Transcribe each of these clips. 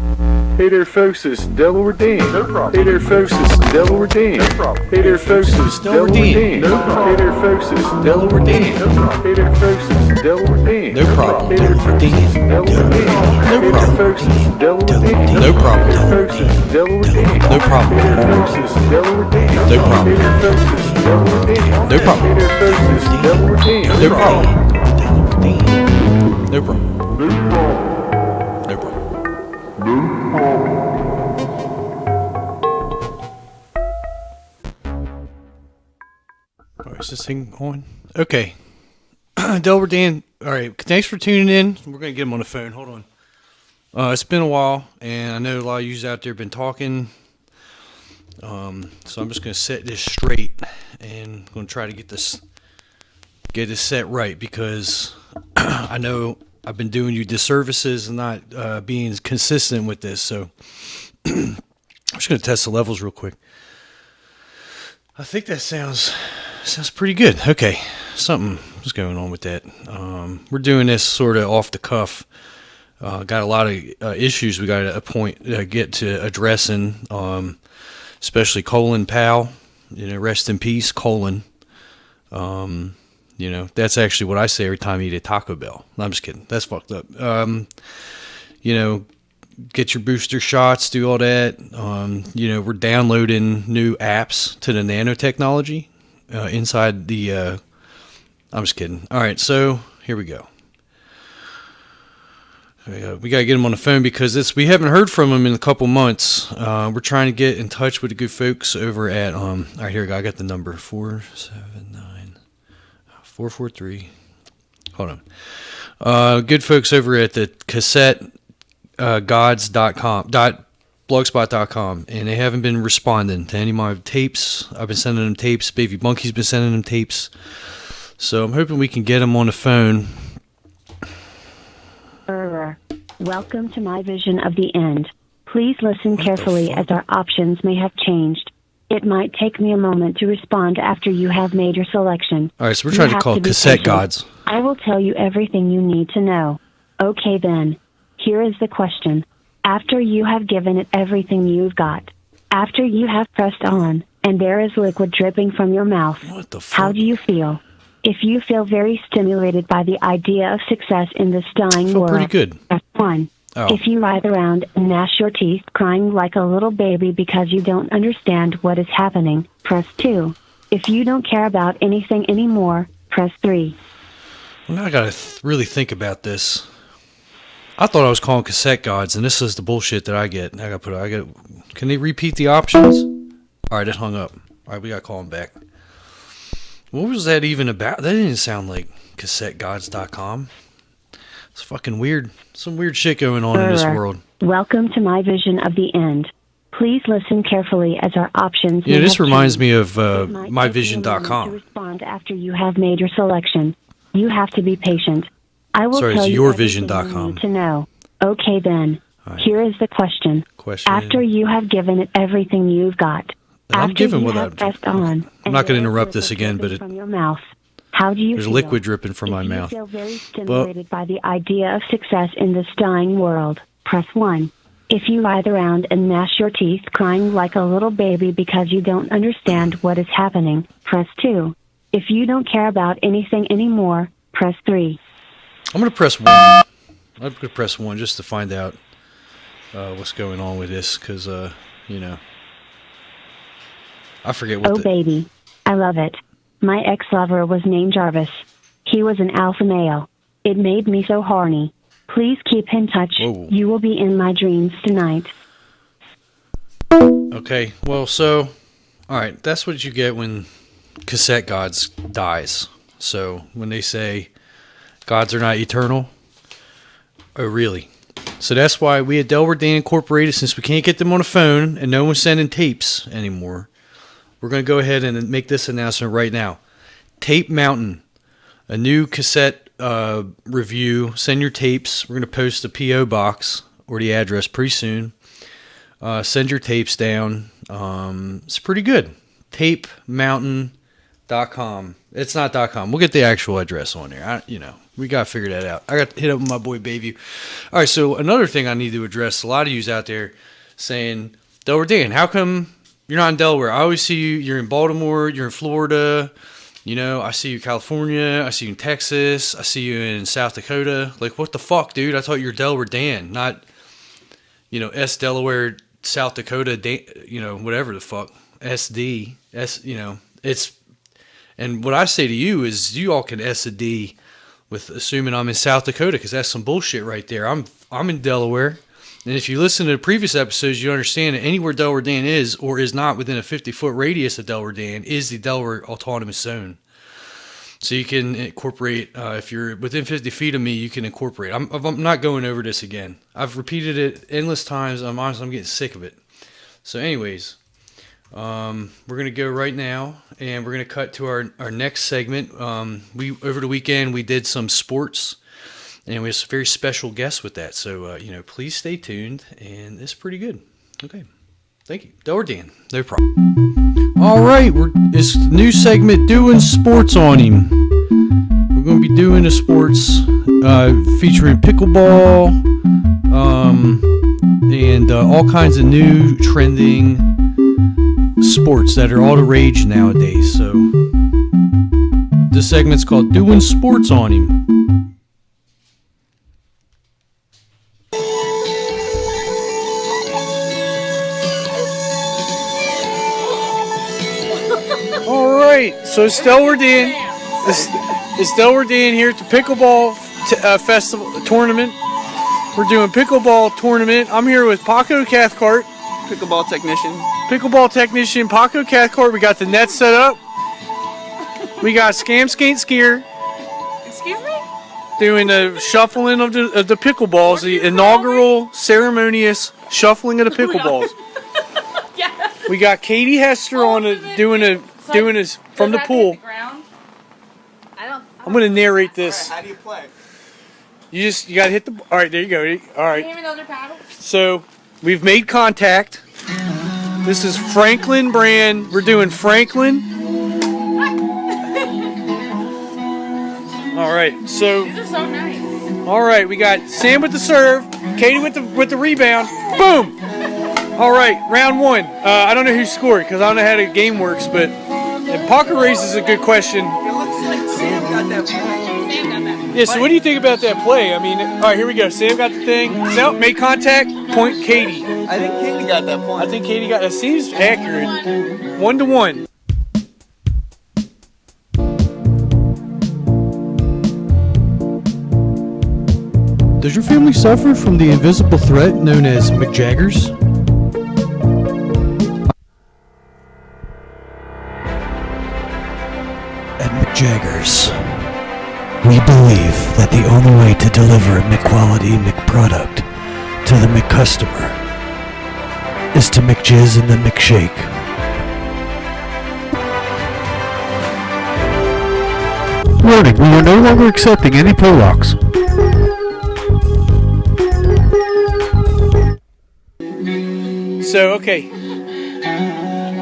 Hey there, folks, it's Delaware Dan. No problem. Hey there, folks, it's Delaware Dan. No problem. Hey there, folks, it's Delaware Dan. No problem. Hey there, folks, it's Delaware Dan. No problem. Hey there, folks, it's Delaware Dan. No problem. Hey there, folks, it's Delaware Dan. No Hey there, problem. folks, it's Delaware Dan. No problem. Hey there, folks, it's Delaware Dan. No problem. Hey there, folks, it's Delaware Dan. No problem. Hey there, folks, it's Delaware Dan. No problem. Hey there, folks, it's Delaware Dan. No problem. No problem. No problem. Is this thing on? Okay. Delaware Dan. All right. Thanks for tuning in. We're going to get him on the phone. Hold on. It's been a while, and I know a lot of you out there have been talking. So I'm just going to set this straight, and I'm going to try to get this set right, because I know I've been doing you disservices and not being consistent with this. So I'm just going to test the levels real quick. I think that sounds pretty good. Okay, something is going on with that. We're doing this sort of off the cuff. Got a lot of issues we got to get to addressing, especially Colin Powell. Rest in peace, Colin. That's actually what I say every time I eat a Taco Bell. No, I'm just kidding. That's fucked up. Get your booster shots, do all that. We're downloading new apps to the nanotechnology inside the. I'm just kidding. All right, so here we go. We gotta get him on the phone because we haven't heard from him in a couple months. We're trying to get in touch with the good folks over at. All right, here we go. I got the number 479-443. Hold on. Good folks over at the cassette. Blogspot.com, and they haven't been responding to any of my tapes. I've been sending them tapes. Baby Monkey's been sending them tapes. So I'm hoping we can get them on the phone. Welcome to my vision of the end. Please listen carefully as our options may have changed. It might take me a moment to respond after you have made your selection. All right, so we're trying to call Cassette Gods. I will tell you everything you need to know. Okay then. Here is the question. After you have given it everything you've got, after you have pressed on, and there is liquid dripping from your mouth, what the fuck? How do you feel? If you feel very stimulated by the idea of success in this dying world, pretty good. Press 1. Oh. If you writhe around and gnash your teeth crying like a little baby because you don't understand what is happening, press 2. If you don't care about anything anymore, press 3. Well, now I gotta really think about this. I thought I was calling Cassette Gods, and this is the bullshit that I get. Can they repeat the options? All right, it hung up. All right, we got to call them back. What was that even about? That didn't sound like CassetteGods.com. It's fucking weird. Some weird shit going on in this world. Welcome to my vision of the end. Please listen carefully as our options. Yeah, this reminds me of myvision.com. To respond after you have made your selection. You have to be patient. I will tell you everything you need to know. Okay then. Right. Here is the question. After you have given it everything you've got, I'm going to interrupt this again, but from your mouth. How do you there's feel? Liquid dripping from my mouth. If you feel very stimulated by the idea of success in this dying world, press 1. If you writhe around and gnash your teeth crying like a little baby because you don't understand what is happening, press 2. If you don't care about anything anymore, press 3. I'm going to press 1. I'm going to press 1 just to find out what's going on with this, because, I forget what baby. I love it. My ex-lover was named Jarvis. He was an alpha male. It made me so horny. Please keep in touch. Whoa. You will be in my dreams tonight. Okay, well, so, all right, that's what you get when Cassette Gods dies. So when they say gods are not eternal, oh, really? So that's why we at Delaware Dan Incorporated, since we can't get them on the phone and no one's sending tapes anymore, we're going to go ahead and make this announcement right now. Tape Mountain, a new cassette review. Send your tapes. We're going to post the P.O. box or the address pretty soon. Send your tapes down. It's pretty good. TapeMountain.com. It's not .com. We'll get the actual address on there. We got to figure that out. I got to hit up with my boy Bayview. All right, so another thing I need to address, a lot of yous out there saying, Delaware Dan, how come you're not in Delaware? I always see you. You're in Baltimore. You're in Florida. I see you in California. I see you in Texas. I see you in South Dakota. Like, what the fuck, dude? I thought you were Delaware Dan, not, S Delaware, South Dakota, whatever the fuck. SD. It's... And what I say to you is you all can S a D with assuming I'm in South Dakota, because that's some bullshit right there. I'm in Delaware. And if you listen to the previous episodes, you understand that anywhere Delaware Dan is or is not within a 50-foot radius of Delaware Dan is the Delaware Autonomous Zone. So you can incorporate, if you're within 50 feet of me, you can incorporate. I'm not going over this again. I've repeated it endless times. I'm getting sick of it. So anyways, we're going to go right now, and we're going to cut to our next segment. Over the weekend, we did some sports, and we have some very special guests with that. So, please stay tuned, and it's pretty good. Okay. Thank you. Delaware Dan. No problem. All right. It's the new segment, Doing Sports on Him. We're going to be doing the sports featuring pickleball and all kinds of new trending sports that are all the rage nowadays. So this segment's called Doing Sports on Him. All right, so it's Delaware Dan. It's Delaware Dan here at the pickleball festival tournament. We're doing pickleball tournament. I'm here with Paco Cathcart, pickleball technician Paco Cathcart. We got the net set up. We got Scam Skate Skier. Excuse me? Doing the shuffling of the pickleballs, the inaugural ceremonious shuffling of the pickleballs. Yeah. We got Katie Hester doing this from the pool. I'm going to narrate this. How do you play? You got to hit the... All right, there you go. All right. Give me another paddle. So, we've made contact. This is Franklin brand. We're doing Franklin. All right, so... These are so nice. All right, we got Sam with the serve, Katie with the rebound. Boom! All right, round one. I don't know who scored because I don't know how the game works, but Parker raises a good question. It looks like Sam got that point. Yeah, so what do you think about that play? I mean, all right, here we go. Sam got the thing. So, made contact, point Katie. I think Katie got that point. I think Katie got that. Seems accurate. 1-1. Does your family suffer from the invisible threat known as McJaggers? At McJaggers, we believe that the only way to deliver a McQuality McProduct to the McCustomer is to McJizz in the McShake. Warning, we are no longer accepting any Polacks. So, okay.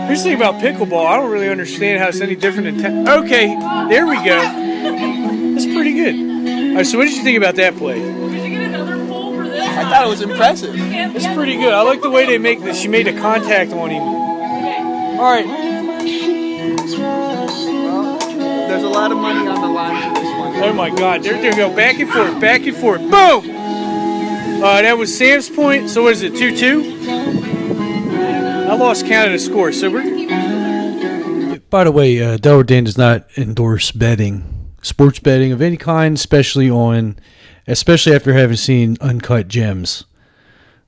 Here's the thing about pickleball. I don't really understand how it's any different than okay, there we go. That's pretty good. All right, so what did you think about that play? Did you get another pull for this? I thought it was impressive. It's pretty good. I like the way they make this. She made a contact on him. Okay. All right. Well, there's a lot of money on the line for this one. Oh my God, they're gonna go back and forth, back and forth. Boom! That was Sam's point. So what is it, 2-2? I lost count of the score. So we're. By the way, Delaware Dan does not endorse betting, sports betting of any kind, especially after having seen Uncut Gems.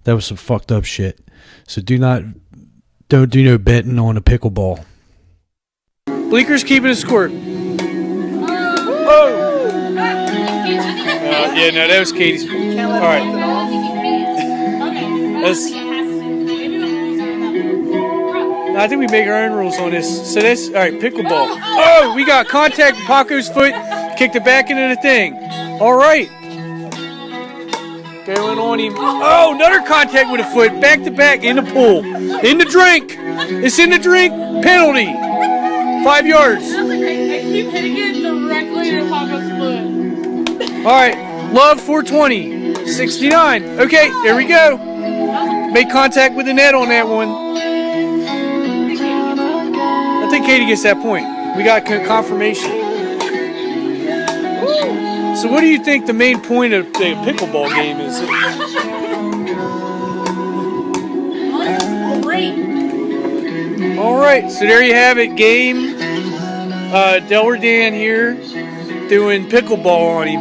That was some fucked up shit. So don't do no betting on a pickleball. Bleeker's keeping a score. Oh! Yeah, no, that was Katie's. All right. I think we make our own rules on this. So that's all right. Pickleball. Oh, we got contact with Paco's foot. Kicked it back into the thing. All right. Going on him. Oh, another contact with a foot. Back to back in the pool. In the drink. It's in the drink. Penalty. 5 yards. keep hitting it directly to Paco's foot. All right, love 420, 69. Okay, there we go. Make contact with the net on that one. I think Katie gets that point. We got confirmation. So what do you think the main point of the pickleball game is? Great. All right, so there you have it. Game. Delaware Dan here doing pickleball on him.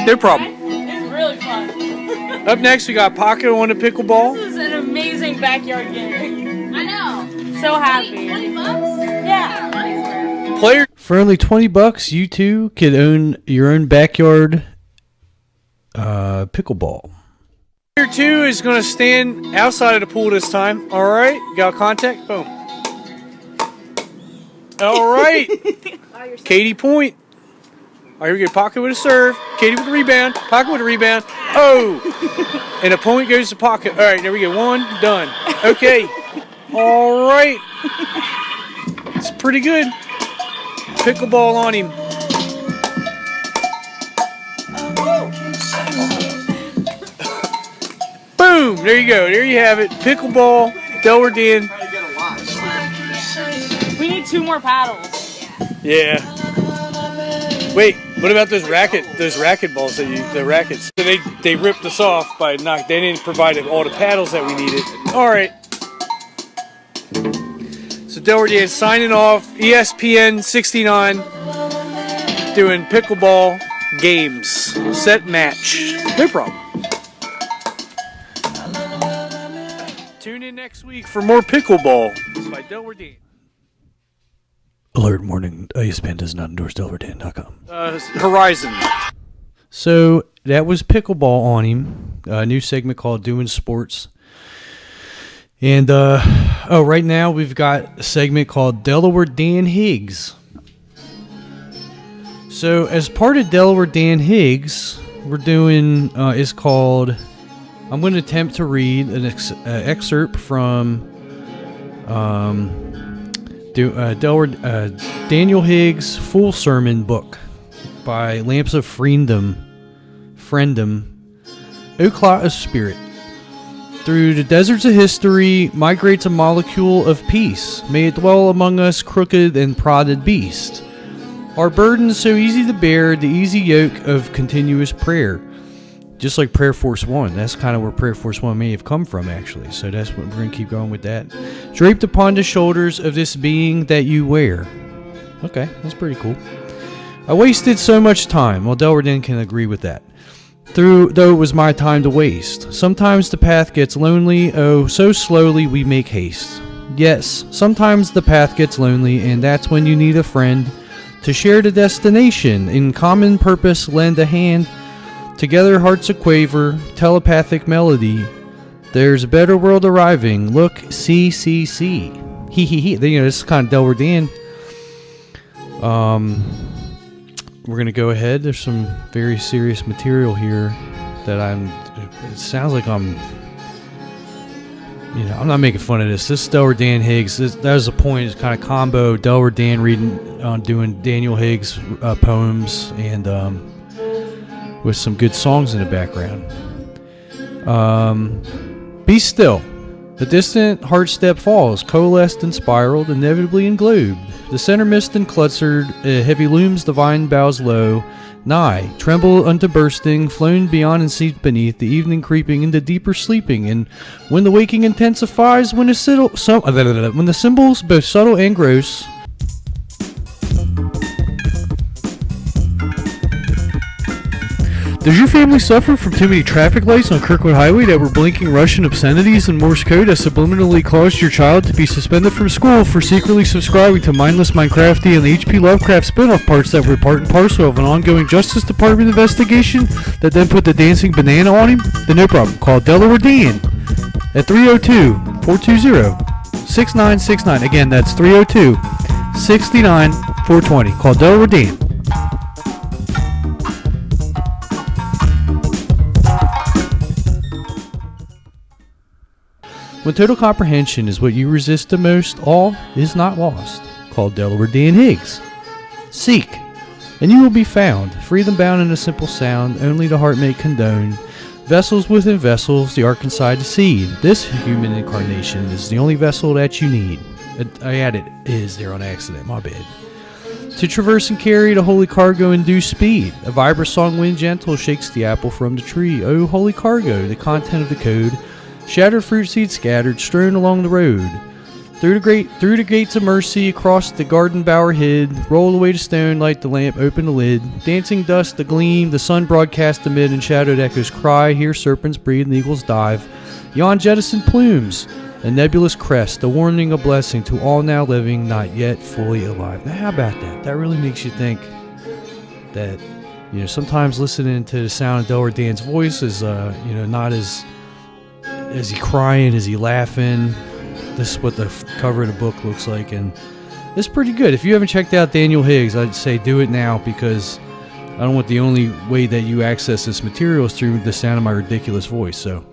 No problem. It's really fun. Up next, we got Paco on the pickleball. This is an amazing backyard game. I know. So happy. 20 bucks? Yeah. Player. For only $20, you too could own your own backyard pickleball. Player 2 is going to stand outside of the pool this time. All right, got contact. Boom. All right. Katie point. All right, here we go. Paco with a serve. Katie with a rebound. Paco with a rebound. Oh! And a point goes to Paco. All right, there we go. One, done. Okay. All right. It's pretty good. Pickleball on him. Boom! There you go. There you have it. Pickleball. Delaware Dan. We need 2 more paddles. Yeah. Wait, what about those racket balls the rackets? So they ripped us off by they didn't provide all the paddles that we needed. All right. So Delaware Dan signing off. ESPN 69 doing pickleball games. Set match. No problem. Tune in next week for more pickleball by Delaware Dan. Alert warning, ESPN does not endorse DelwareDan.com. Horizon. So that was pickleball on him. A new segment called Doing Sports. And right now we've got a segment called Delaware Dan Higgs. So as part of Delaware Dan Higgs, we're doing is called. I'm going to attempt to read an excerpt from Daniel Higgs' Full Sermon book by Lamps of Friendom, O Clot of Spirit. Through the deserts of history migrates a molecule of peace. May it dwell among us, crooked and prodded beast. Our burdens so easy to bear, the easy yoke of continuous prayer. Just like Prayer Force 1. That's kind of where Prayer Force 1 may have come from, actually. So that's what we're going to keep going with that. Draped upon the shoulders of this being that you wear. Okay, that's pretty cool. I wasted so much time. Well, Delaware Dan can agree with that. Though it was my time to waste. Sometimes the path gets lonely. Oh, so slowly we make haste. Yes, sometimes the path gets lonely, and that's when you need a friend to share the destination. In common purpose, lend a hand. Together hearts a quaver, telepathic melody. There's a better world arriving. Look, see. He. This is kind of Delaware Dan. We're gonna go ahead. There's some very serious material here that it sounds like I'm not making fun of this. This is Delaware Dan Higgs. That was the point. It's kind of combo. Delaware Dan doing Daniel Higgs poems and with some good songs in the background. Be still. The distant heart step falls, coalesced and spiraled, inevitably englobed. The center mist and clustered, heavy looms the vine boughs low. Nigh, tremble unto bursting, flown beyond and seeped beneath, the evening creeping into deeper sleeping. And when the waking intensifies, when the symbols, both subtle and gross, does your family suffer from too many traffic lights on Kirkwood Highway that were blinking Russian obscenities and Morse code that subliminally caused your child to be suspended from school for secretly subscribing to mindless Minecrafty and the H.P. Lovecraft spin-off parts that were part and parcel of an ongoing Justice Department investigation that then put the dancing banana on him? Then no problem. Call Delaware Dan at 302-420-6969. Again, that's 302-69-420. Call Delaware Dan. When total comprehension is what you resist the most, all is not lost. Call Delaware Dan Higgs Seek, and you will be found. Freedom bound in a simple sound, only the heart may condone. Vessels within vessels, the ark inside the seed. This human incarnation is the only vessel that you need. I added is there on accident, my bad. To traverse and carry the holy cargo in due speed. A vibrant song wind gentle shakes the apple from the tree. Oh, holy cargo, the content of the code. Shattered fruit seeds scattered, strewn along the road. Through the gates of mercy, across the garden bower hid. Roll away the stone, light the lamp, open the lid. Dancing dust, the gleam, the sun broadcast amid, and shadowed echoes cry. Here serpents breathe and eagles dive. Yon jettison plumes, a nebulous crest, a warning, a blessing to all now living, not yet fully alive. Now, how about that? That really makes you think that, sometimes listening to the sound of Delaware Dan's voice is, not as he crying, is he laughing. This is what the cover of the book looks like, and it's pretty good. If you haven't checked out Daniel Higgs, I'd say do it now, because I don't want the only way that you access this material is through the sound of my ridiculous voice. So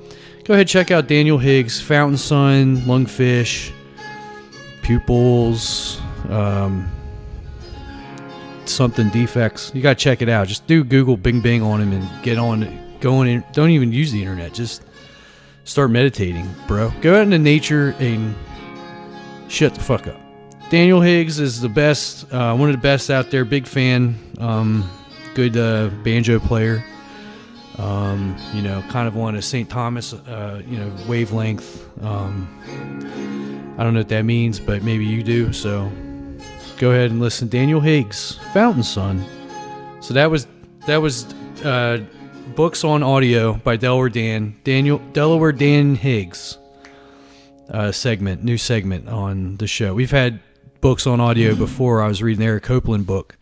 go ahead, check out Daniel Higgs, Fountain Sun, Lungfish, Pupils, something defects. You gotta check it out. Just do Google Bing Bing on him and get on it. Go on in. Don't even use the internet. Just start meditating, bro. Go out into nature and shut the fuck up. Daniel Higgs is the best, one of the best out there. Big fan. Good banjo player. Kind of on a St. Thomas, wavelength. I don't know what that means, but maybe you do. So go ahead and listen. Daniel Higgs, Fountain Sun. So that was books on audio by Delaware Dan Higgs. New segment on the show. We've had books on audio before. I was reading the Eric Copeland book,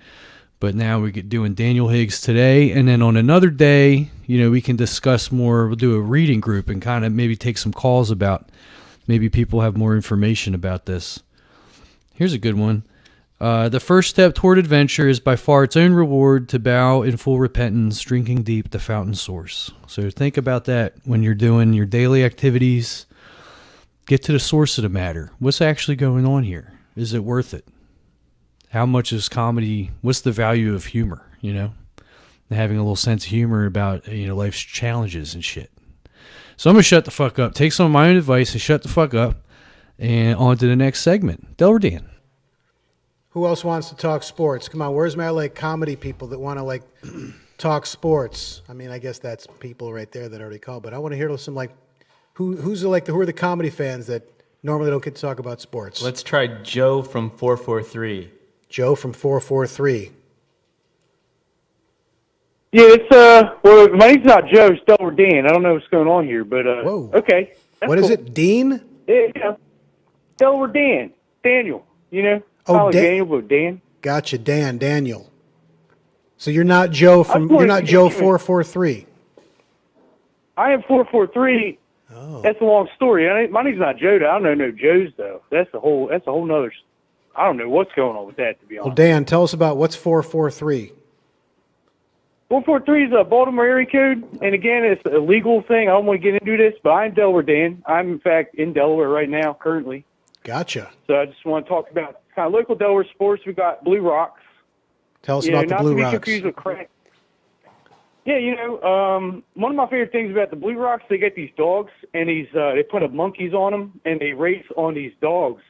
but now we're doing Daniel Higgs today. And then on another day, we can discuss more. We'll do a reading group and kind of maybe take some calls about maybe people have more information about this. Here's a good one. The first step toward adventure is by far its own reward, to bow in full repentance, drinking deep the fountain source. So think about that when you're doing your daily activities. Get to the source of the matter. What's actually going on here? Is it worth it? How much is comedy? What's the value of humor? Having a little sense of humor about life's challenges and shit. So I'm gonna shut the fuck up. Take some of my own advice and shut the fuck up. And on to the next segment. Delaware Dan. Who else wants to talk sports? Come on, where's my comedy people that want to talk sports? I mean, I guess that's people right there that already called, but I want to hear some who are the comedy fans that normally don't get to talk about sports? Let's try Joe from 443. Joe from 443. Yeah, it's my name's not Joe, it's Delaware Dan. I don't know what's going on here, but Whoa. Okay. What is it? Dean? Yeah, Delaware Dan. Daniel, Oh, Daniel, but Dan. Gotcha, Daniel. So you're not Joe 443. I am 443. Oh. That's a long story. My name's not Joe. I don't know no Joes though. That's a whole nother. I don't know what's going on with that, to be honest. Well, Dan, tell us about what's 443. 443 is a Baltimore area code, and again, it's a legal thing. I don't want to get into this, but I'm Delaware Dan. I'm in fact in Delaware right now, currently. Gotcha. So I just want to talk about kind of local Delaware sports. We got Blue Rocks. Tell us about the Blue Rocks. Not to be confused with crack. Yeah, one of my favorite things about the Blue Rocks, they get these dogs, and they put up monkeys on them, and they race on these dogs,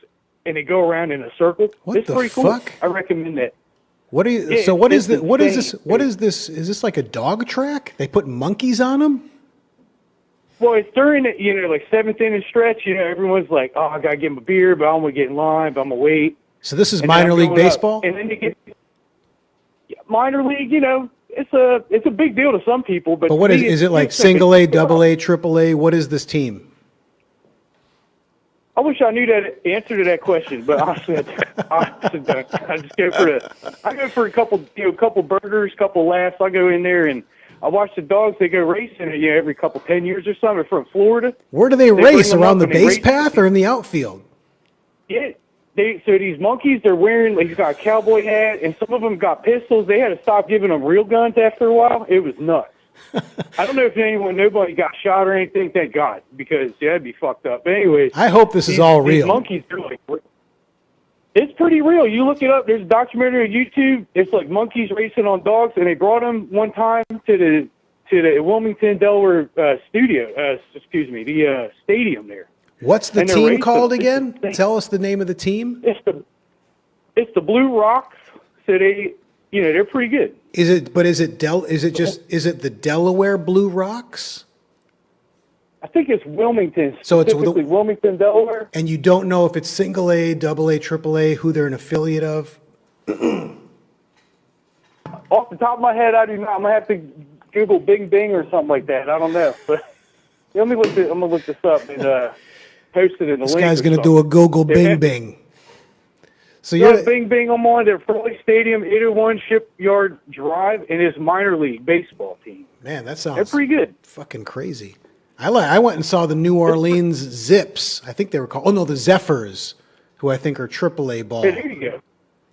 and they go around in a circle. What the pretty fuck? Cool. I recommend that. What is this? What is this? Is this like a dog track? They put monkeys on them? Well, it's during the, 7th inning stretch. Everyone's like, oh, I got to give him a beer, but I don't want to get in line, but I'm going to wait. So this is minor league baseball? And then you get minor league, it's a big deal to some people. But what is it like single A, double A, triple A? What is this team? I wish I knew that answer to that question, but honestly, I just go for a couple burgers, couple laughs. I go in there and I watch the dogs. They go racing, every 10 years or something from Florida. Where do they race? Around the base path or in the outfield? Yeah. So these monkeys, they're wearing, he's got a cowboy hat, and some of them got pistols. They had to stop giving them real guns after a while. It was nuts. I don't know if nobody got shot or anything, thank God, because that'd be fucked up. But anyways. I hope this is all real. These monkeys, they're like, It's pretty real. You look it up. There's a documentary on YouTube. It's like monkeys racing on dogs, and they brought them one time to the Wilmington, Delaware the stadium there. What's the team called again? Tell us the name of the team. It's the Blue Rocks. So they're pretty good. Is it the Delaware Blue Rocks? I think it's Wilmington. So it's Wilmington, Delaware. And you don't know if it's single A, double A, triple A, who they're an affiliate of? Off the top of my head, I do not. I'm gonna have to Google Bing Bing or something like that. I don't know, but I'm gonna look this up and post it in the link. This guy's gonna do a Google Bing Bing. So you're Bing Bing. I'm on their Frawley Stadium 801 Shipyard Drive and his minor league baseball team. Man, that they're pretty good. Fucking crazy. I went and saw the New Orleans Zips. I think they were called. Oh no, the Zephyrs, who I think are AAA ball. Hey, there you go.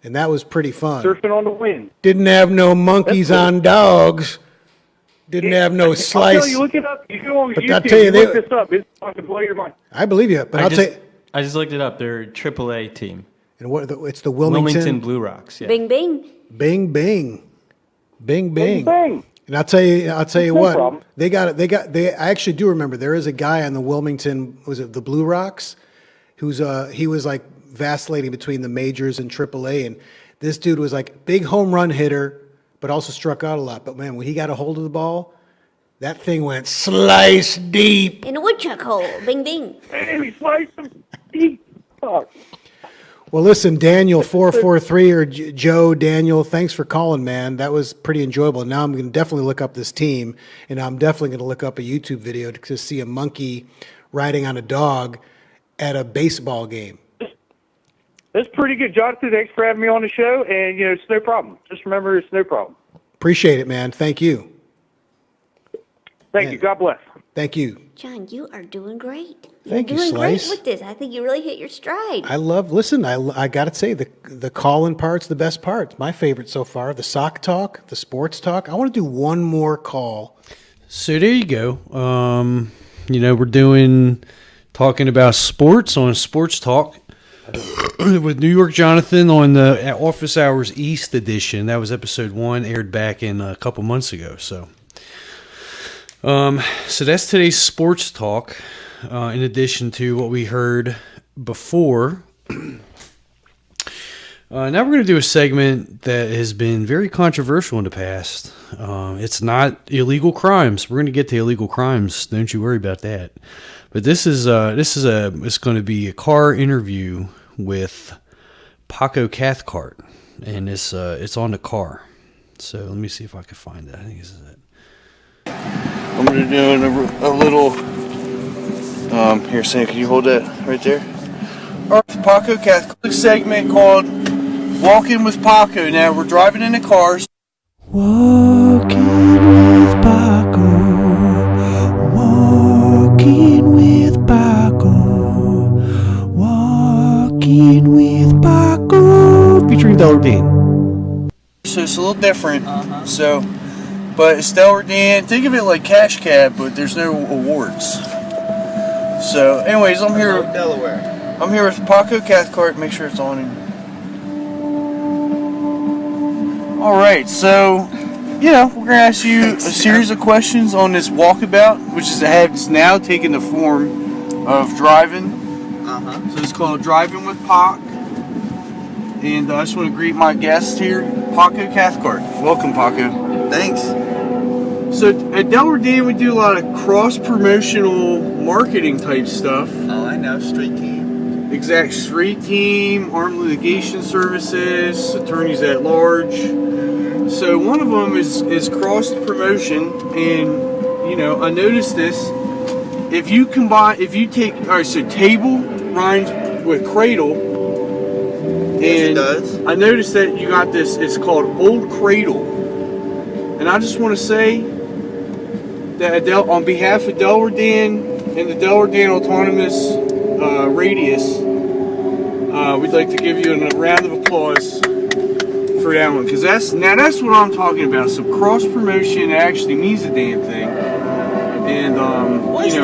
And that was pretty fun. Surfing on the wind. Didn't have no monkeys on dogs. Didn't have no slice. I'll tell you, look it up. You go on but YouTube. I'll tell you, look this up. It's going to blow your mind. I believe you, but I just looked it up. They're a AAA team. And it's the Wilmington Blue Rocks. Yeah. Bing bing. Bing bing. Bing bing. Bing bing. And I'll tell you what. Problem. I actually do remember there is a guy on the Wilmington, was it the Blue Rocks, he was like vacillating between the majors and AAA, and this dude was like big home run hitter, but also struck out a lot. But man, when he got a hold of the ball, that thing went slice deep. In a woodchuck hole. Bing bing. And he sliced him deep. Fuck. Well, listen, Daniel 443 or Joe Daniel, thanks for calling, man. That was pretty enjoyable. Now I'm going to definitely look up this team, and I'm definitely going to look up a YouTube video to see a monkey riding on a dog at a baseball game. That's pretty good, Jonathan. Thanks for having me on the show, and it's no problem. Just remember, it's no problem. Appreciate it, man. Thank you. Thank you. God bless. Thank you. John, you are doing great. Thank you, You're doing Slice. great with this. I think you really hit your stride. I got to say, the call-in part's the best part. My favorite so far, the sock talk, the sports talk. I want to do one more call. So there you go. We're talking about sports on Sports Talk with New York Jonathan on the Office Hours East edition. That was episode 1, aired back in a couple months ago. So that's today's Sports Talk. In addition to what we heard before. Now we're going to do a segment that has been very controversial in the past. It's not illegal crimes. We're going to get to illegal crimes. Don't you worry about that. But it's going to be a car interview with Paco Cathcart, and it's on the car. So let me see if I can find that. I think this is it. I'm going to do a little. Here, Sam, can you hold that right there? Our Paco Cathcart segment called Walking with Paco. Now, we're driving in the cars. Walking with Paco. Walking with Paco. Walking with Paco. Featuring Delaware Dan. So it's a little different. But it's Delaware Dan. Think of it like Cash Cab, but there's no awards. So, anyways, I'm here. Delaware. I'm here with Paco Cathcart. Make sure it's on him. All right, so we're gonna ask you a series of questions on this walkabout, which has now taken the form of driving. So it's called Driving with Pac. And I just want to greet my guest here, Paco Cathcart. Welcome, Paco. Thanks. So at Delaware Dan, we do a lot of cross-promotional marketing type stuff. Oh, I know. Street team. Exact. Street team, armed litigation services, attorneys at large. So one of them is cross-promotion, and I noticed this. If you take, all right, so table rhymes with cradle. And yes, it does. I noticed that you got this, it's called Old Cradle. And I just want to say that on behalf of Delaware Dan and the Delaware Dan Autonomous Radius, we'd like to give you a round of applause for that one. Because that's what I'm talking about. Some cross promotion actually means a damn thing. And What's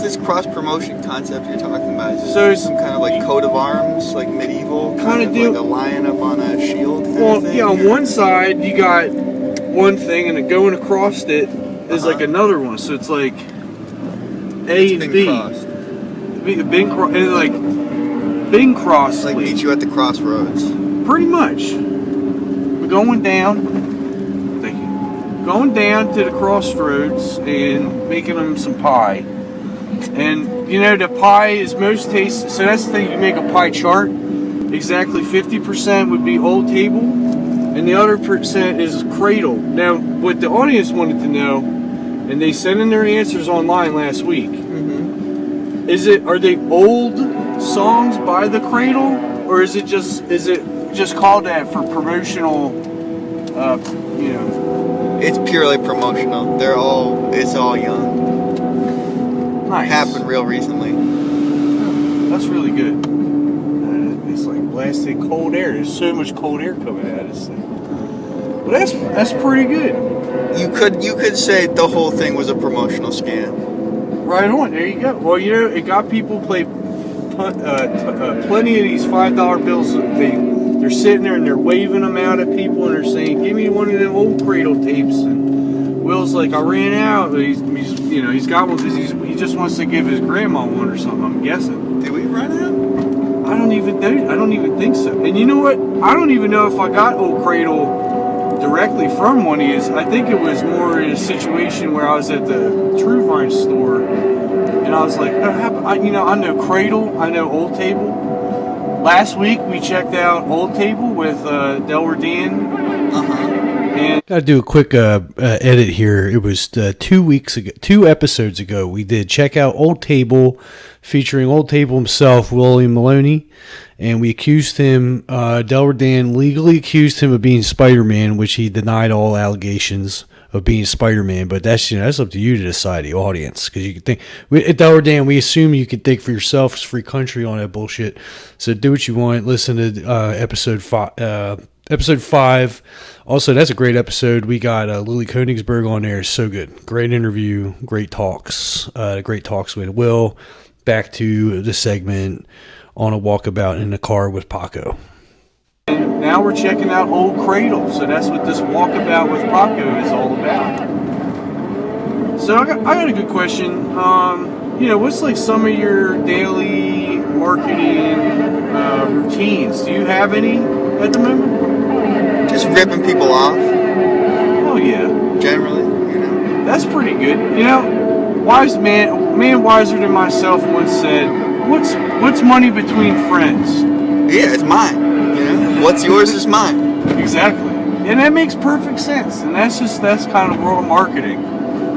this cross promotion concept you're talking about? Is so this some kind of like coat of arms, like medieval, kind of like a lion up on a shield? Well, yeah, on one side you got one thing, and then going across it is like another one. So it's like A and B. Bing cross. Like meet you at the crossroads. Pretty much. We're going down. Thank you. Going down to the crossroads and making them some pie. And you know the pie is most tasty. So that's the thing. You make a pie chart. Exactly 50% would be Old Table, and the other percent is Cradle. Now, what the audience wanted to know, and they sent in their answers online last week. Are they old songs by the Cradle, or is it just called that for promotional? It's purely promotional. It's all young. Nice. Happened real recently. That's really good. It's like blasting cold air. There's so much cold air coming out of this thing. Well, that's pretty good. You could say the whole thing was a promotional scam. Right on. There you go. Well, it got people play plenty of these $5 bills. They're sitting there and they're waving them out at people and they're saying, "Give me one of them old Cradle tapes." And Will's like, "I ran out." But he's got one because he just wants to give his grandma one or something. I'm guessing. Did we run out? I don't even think so. And you know what? I don't even know if I got old Cradle directly from one of these. I think it was more in a situation where I was at the True Vine store, and I was like, I know Cradle, I know Old Table. Last week we checked out Old Table with Delaware Dan. And gotta do a quick edit here. It was 2 episodes ago. We did check out Old Table, featuring Old Table himself, William Maloney, and we accused him. Delaware Dan legally accused him of being Spider-Man, which he denied all allegations of being Spider-Man. But that's up to you to decide, the audience, because you can think at Delaware Dan. We assume you can think for yourself. It's free country on that bullshit. So do what you want. Listen to episode 5. Episode 5. Also, that's a great episode. We got Lily Konigsberg on there. So good. Great interview. Great talks. Great talks with Will. Back to the segment on a walkabout in the car with Paco. And now we're checking out Old Cradle. So that's what this walkabout with Paco is all about. So I got a good question. What's like some of your daily marketing routines? Do you have any at the moment? Just ripping people off. Oh yeah. Generally, That's pretty good. Wise man wiser than myself once said, "What's money between friends?" Yeah, it's mine. What's yours is mine. Exactly. And that makes perfect sense. And that's kind of world marketing.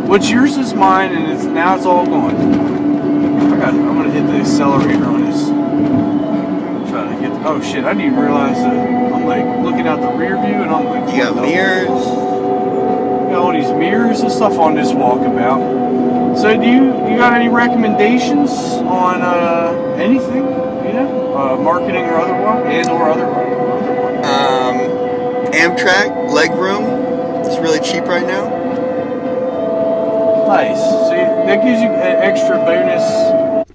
What's yours is mine, and now it's all gone. I'm gonna hit the accelerator on this. Try to get. Oh shit! I didn't even realize that. I'm like looking out the rear view, and I'm like, you got mirrors. Got all these mirrors and stuff on this walkabout. So do you got any recommendations on anything? Marketing or otherwise, Amtrak legroom. It's really cheap right now. Nice. See, that gives you an extra bonus.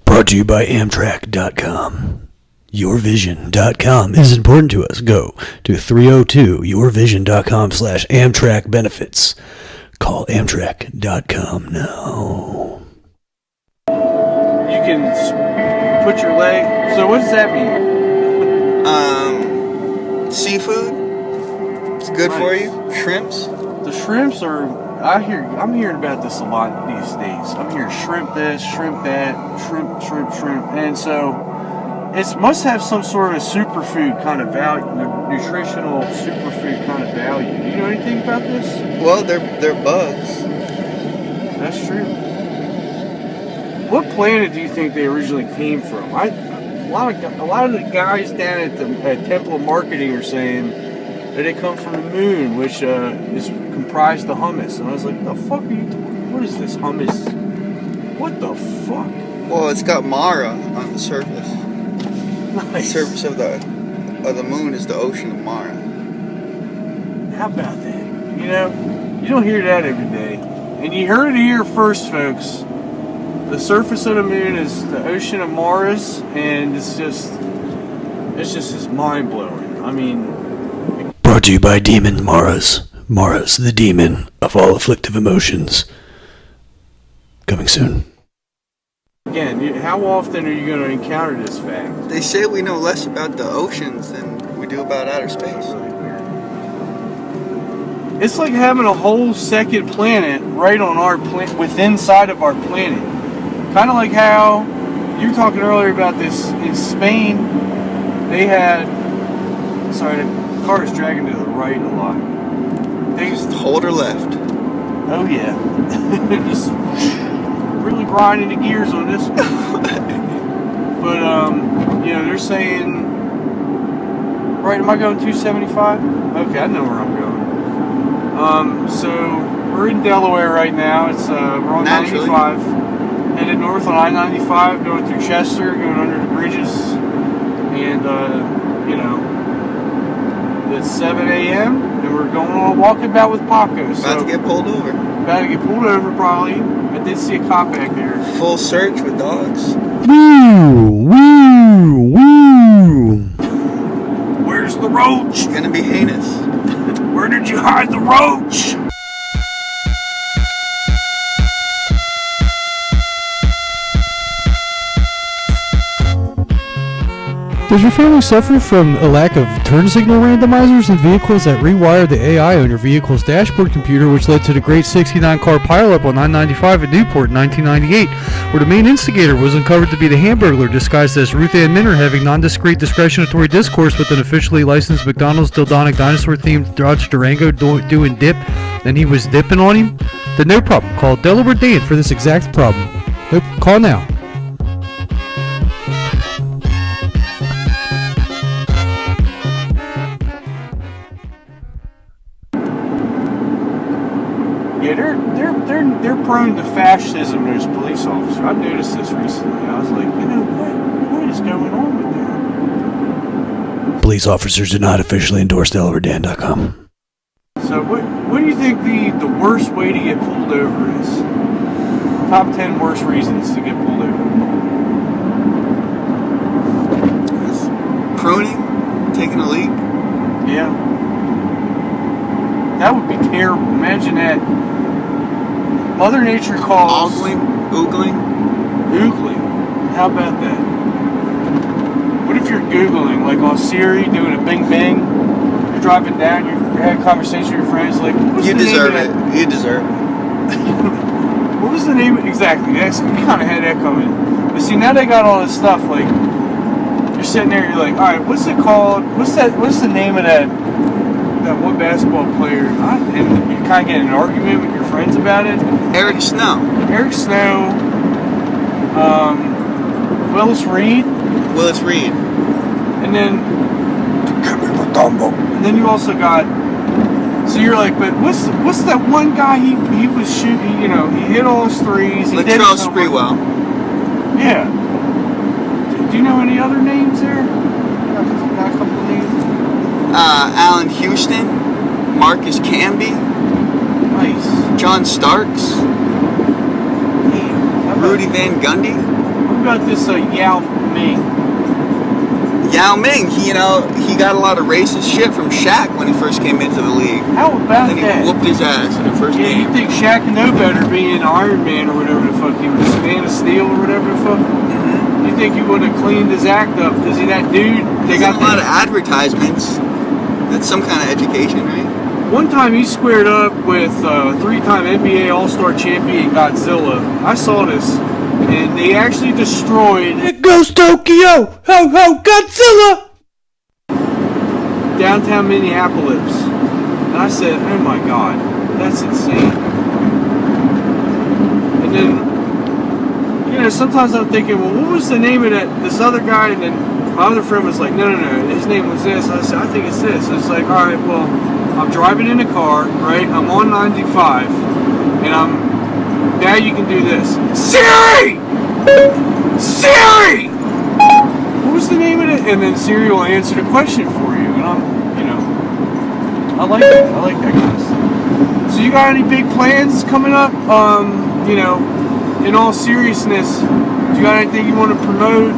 Brought to you by Amtrak.com. Yourvision.com is important to us. Go to 302yourvision.com/Amtrak benefits. Call Amtrak.com now. You can put your leg. So what does that mean? Seafood. It's good for you. Shrimps. The shrimps are. I'm hearing about this a lot these days. I'm hearing shrimp this, shrimp that, shrimp, and so it must have some sort of superfood kind of value, nutritional superfood kind of value. Do you know anything about this? Well, they're bugs. That's true. What planet do you think they originally came from? A lot of the guys down at Temple of Marketing are saying that they come from the moon, which is comprised of hummus. And I was like, the fuck are you talking? What is this hummus? What the fuck? Well, it's got Mara on the surface. Nice. The surface of the moon is the ocean of Mara. How about that? You don't hear that every day. And you heard it here first, folks. The surface of the moon is the ocean of Mars, and it's just mind blowing. I mean, brought to you by Demon Mars. Mars, the demon of all afflictive emotions. Coming soon. Again, how often are you going to encounter this fact? They say we know less about the oceans than we do about outer space. It's like having a whole second planet right on our within inside of our planet. Kind of like how you were talking earlier about this in Spain. They had. Sorry, the car is dragging to the right a lot. They just hold her left. Oh yeah, just really grinding the gears on this one. But they're saying. Right, am I going 275? Okay, I know where I'm going. So we're in Delaware right now. It's we're on 95, headed north on I-95, going through Chester, going under the bridges, and it's 7 a.m. and we're going on a walkabout with Paco. About to get pulled over. About to get pulled over, probably. I did see a cop back there. Full search with dogs. Woo, woo, woo. Where's the roach? It's gonna be heinous. Where did you hide the roach? Does your family suffer from a lack of turn signal randomizers in vehicles that rewire the AI on your vehicle's dashboard computer, which led to the Great 69 car pileup on I-95 at Newport in 1998, where the main instigator was uncovered to be the Hamburglar disguised as Ruth Ann Minter having non-discreet discretionatory discourse with an officially licensed McDonald's Dildonic dinosaur-themed Dodge Durango doing dip, and he was dipping on him? Then no problem. Call Delaware Dan for this exact problem. Nope, call now. Yeah, they're prone to fascism, those police officers. I've noticed this recently. I was like, what is going on with them? Police officers do not officially endorse DelawareDan.com. So what do you think the worst way to get pulled over is? Top 10 worst reasons to get pulled over. Pruning? Taking a leak? Yeah. That would be terrible. Imagine that. Mother Nature calls... Oogling? How about that? What if you're Googling, like on Siri, doing a bing bang? You're driving down, you're having a conversation with your friends, like... You deserve it. You deserve it. What was the name? Exactly. We kind of had that coming. But see, now they got all this stuff, like... You're sitting there, you're like, alright, what's it called? What's the name of that one basketball player? And you kind of get in an argument with your friends about it. Eric Snow. Willis Reed. And then you also got. So you're like, but what's that one guy he was shooting? He hit all his threes. Latrell Sprewell. Yeah. Do you know any other names there? Got a couple of names. Allen Houston, Marcus Camby, nice. John Starks, Rudy Van Gundy. What about this Yao Ming? Yao Ming, he got a lot of racist shit from Shaq when he first came into the league. How about then that? He whooped his ass in the first game. You think Shaq know better being Iron Man or whatever the fuck he was, Man of Steel or whatever the fuck? Mm-hmm. You think he would have cleaned his act up? Because he that dude? They got a lot of advertisements. That's some kind of education, right? One time he squared up with three-time NBA All-Star champion Godzilla. I saw this, and they actually destroyed... It goes Tokyo! Ho ho, Godzilla! Downtown Minneapolis. And I said, oh my god, that's insane. And then, sometimes I'm thinking, well, what was the name of this other guy? And then my other friend was like, no, his name was this. I said, I think it's this. And it's like, all right, well, I'm driving in a car, right? I'm on 95, and now you can do this. Siri! What was the name of it? And then Siri will answer the question for you. And I like that. I like that kind of stuff. So you got any big plans coming up? You know, in all seriousness, do you got anything you want to promote?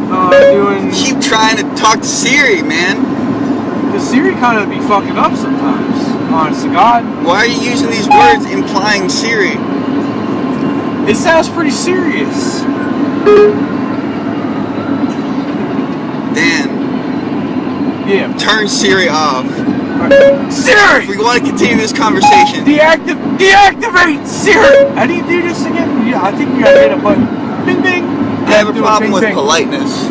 Doing? Keep trying to talk to Siri, man. Because Siri kind of be fucking up sometimes. Honest to God. Why are you using these words implying Siri? It sounds pretty serious. Dan. Yeah. Turn Siri off. Siri! If we want to continue this conversation. Deactivate Siri! How do you do this again? Yeah, I think you gotta hit a button. Bing, bing. I have a problem with politeness.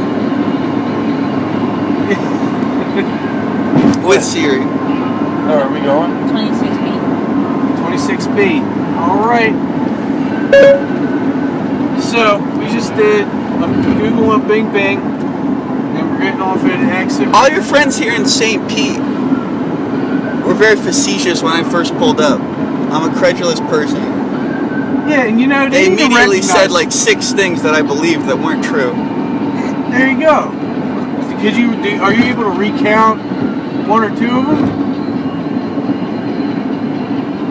With Siri. Oh, are we going? 26B. 26B. Alright. So, we just did a Google and Bing Bing. And we're getting off at an exit. All your friends here in St. Pete were very facetious when I first pulled up. I'm a credulous person. Yeah, and you know, they immediately said like 6 things that I believed that weren't true. There you go. Are you able to recount 1 or 2 of them?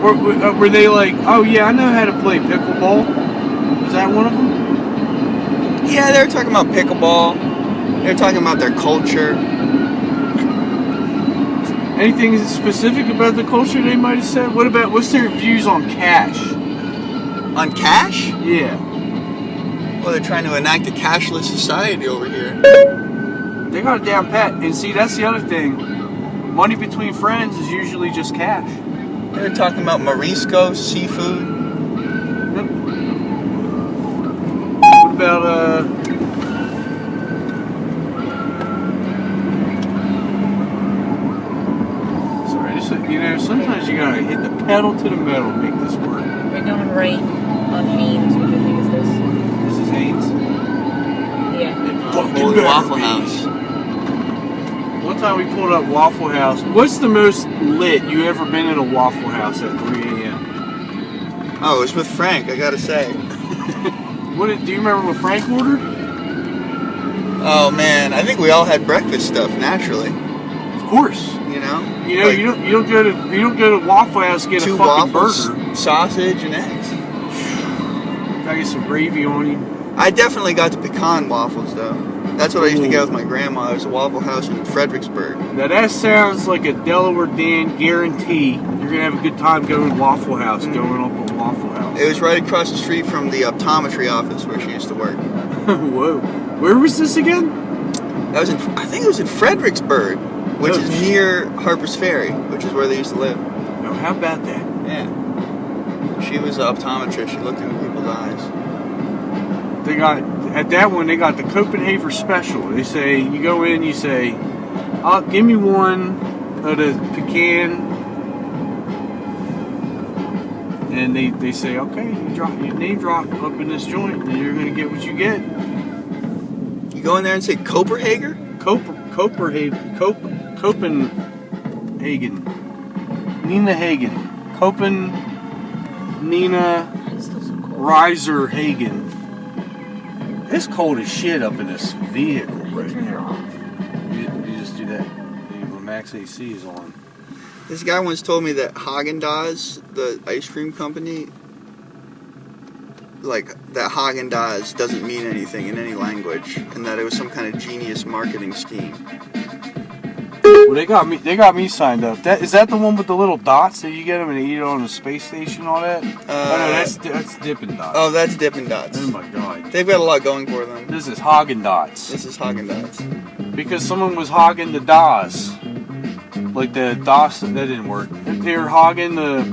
Or were they like, oh yeah, I know how to play pickleball? Was that one of them? Yeah, they were talking about pickleball. They were talking about their culture. Anything specific about the culture they might have said? What's their views on cash? On cash? Yeah. Well, they're trying to enact a cashless society over here. They got it down pat. And see, that's the other thing. Money between friends is usually just cash. They were talking about Morisco, seafood. Yep. What about, you know, sometimes you gotta hit the pedal to the metal to make this work. We're going right on Haynes, which I think is this. This is Haynes? Yeah. Holy Waffle House. One time we pulled up Waffle House. What's the most lit you ever been at a Waffle House at 3 a.m.? Oh, it was with Frank, I gotta say. Do you remember what Frank ordered? Oh man, I think we all had breakfast stuff naturally. Of course. You know? Like, you don't go to Waffle House and get 2 a fucking waffles, burger. Sausage and eggs. Gotta get some gravy on you. I definitely got the pecan waffles though. That's what I used to get with my grandma. There's a Waffle House in Fredericksburg. Now that sounds like a Delaware Dan guarantee. You're gonna have a good time going to Waffle House, going up a Waffle House. It was right across the street from the optometry office where she used to work. Whoa. Where was this again? That was I think it was in Fredericksburg, which is near Harper's Ferry, which is where they used to live. Oh, how about that? Yeah. She was an optometrist. She looked into people's eyes. They got they got the Copenhagen special. They say you go in, you say, give me one of the pecan, and they say, okay, you name drop up in this joint, and you're gonna get what you get. You go in there and say Copenhagen? Copenhagen. Nina Hagen. Nina Reiser Hagen. It's cold as shit up in this vehicle right now. You just do that. The max AC is on. This guy once told me that Haagen-Dazs, the ice cream company, like that Haagen-Dazs doesn't mean anything in any language, and that it was some kind of genius marketing scheme. Well, they got me signed up. Is that the one with the little dots that you get them and eat it on the space station and all that? Oh no, that's Dippin' Dots. Oh, that's Dippin' Dots. Oh my god. They've got a lot going for them. This is Haagen-Dazs. This is Haagen-Dazs. Because someone was hogging the DOS. Like the DOS, that didn't work. They were hogging the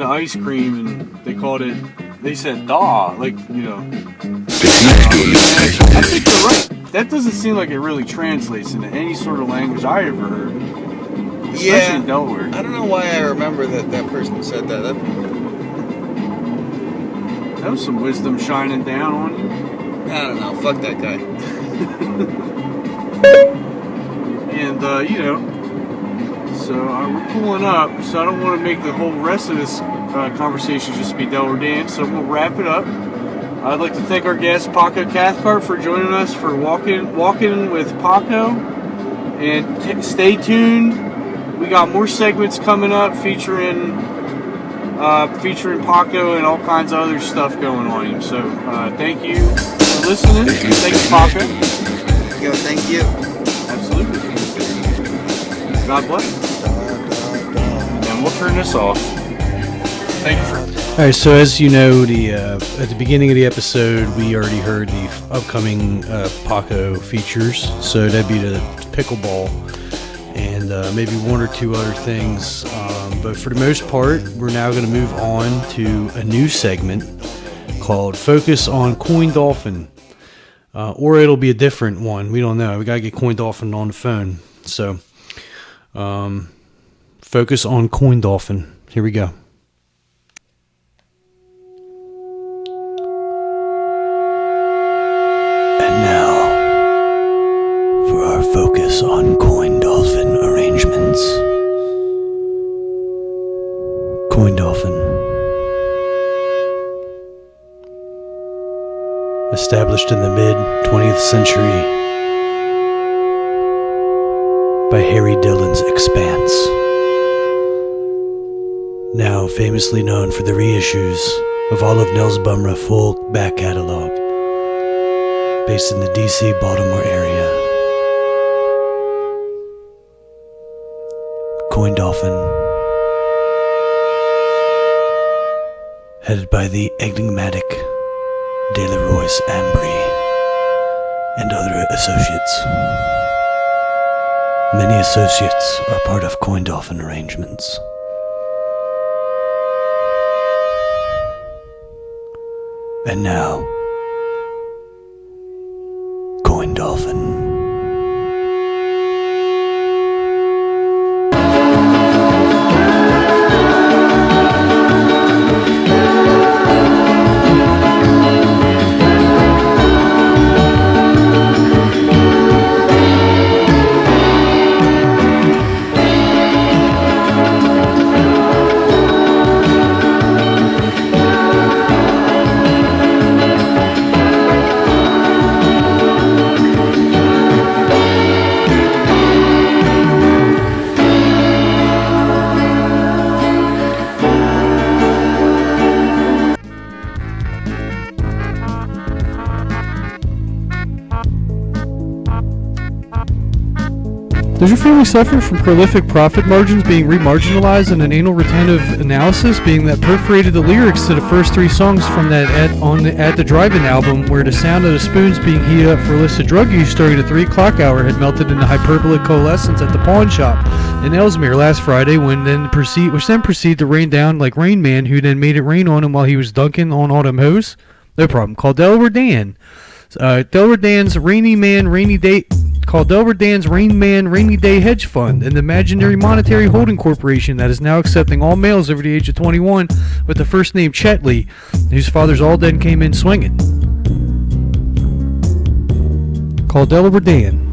ice cream and they said DAW, like, you know. I think you're right. That doesn't seem like it really translates into any sort of language I ever heard. Especially in Delaware. I don't know why I remember that person said that. That was some wisdom shining down on you. I don't know. Fuck that guy. And, you know, so we're pulling up, so I don't want to make the whole rest of this conversation just be Delaware Dan, so we'll wrap it up. I'd like to thank our guest, Paco Cathcart, for joining us for Walking with Paco. And stay tuned we got more segments coming up featuring Paco and all kinds of other stuff going on. So thank you for listening. Thank you, Paco. Yo, thank you. Absolutely. God bless. And we'll turn this off. Thank you for. All right, so as you know, at the beginning of the episode, we already heard the upcoming Paco features. So that'd be the pickleball and maybe one or two other things. But for the most part, we're now going to move on to a new segment called Focus on Coin Dolphin. Or it'll be a different one. We don't know. We got to get Coin Dolphin on the phone. So focus on Coin Dolphin. Here we go. Focus on Coin Dolphin arrangements. Coin Dolphin. Established in the mid-20th century by Harry Dillon's Expanse. Now famously known for the reissues of all of Nels' Bumra full back catalog. Based in the D.C. Baltimore area. Coin Dolphin, headed by the enigmatic Delaware Ambry and other associates. Many associates are part of Coin Dolphin arrangements. And now, Coin Dolphin. Does your family suffer from prolific profit margins being remarginalized in an anal retentive analysis, being that perforated the lyrics to the first three songs from that At the Drive-In album, where the sound of the spoons being heated up for illicit drug use during the 3 o'clock hour had melted into hyperbolic coalescence at the pawn shop in Ellesmere last Friday, which then proceeded to rain down like Rain Man, who then made it rain on him while he was dunking on all them hoes? No problem. Call Delaware Dan. Delaware Dan's Rainy Man Rainy Day Hedge Fund, an imaginary monetary holding corporation that is now accepting all males over the age of 21 with the first name Chetley, whose fathers all then came in swinging. Call Delaware Dan.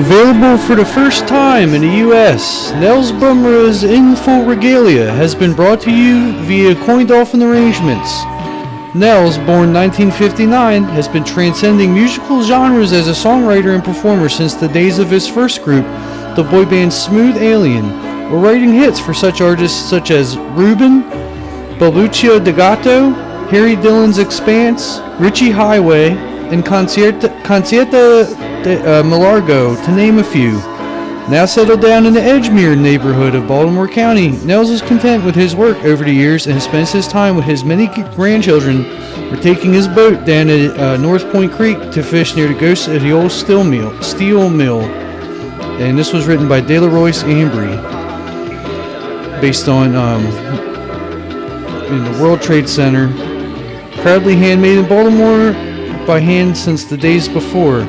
Available for the first time in the U.S., Nels Bumra's In Full Regalia has been brought to you via Coin Dolphin arrangements. Nels, born 1959, has been transcending musical genres as a songwriter and performer since the days of his first group, the boy band Smooth Alien, or writing hits for such artists such as Ruben, Belluccio De Gatto, Harry Dillon's Expanse, Richie Highway, and Concierta Malargo, to name a few. Now settled down in the Edgemere neighborhood of Baltimore County, Nels is content with his work over the years and spends his time with his many grandchildren or taking his boat down at North Point Creek to fish near the ghost of the old steel mill. And this was written by Delaware Ambry, based on in the World Trade Center. Proudly handmade in Baltimore by hand since the days before.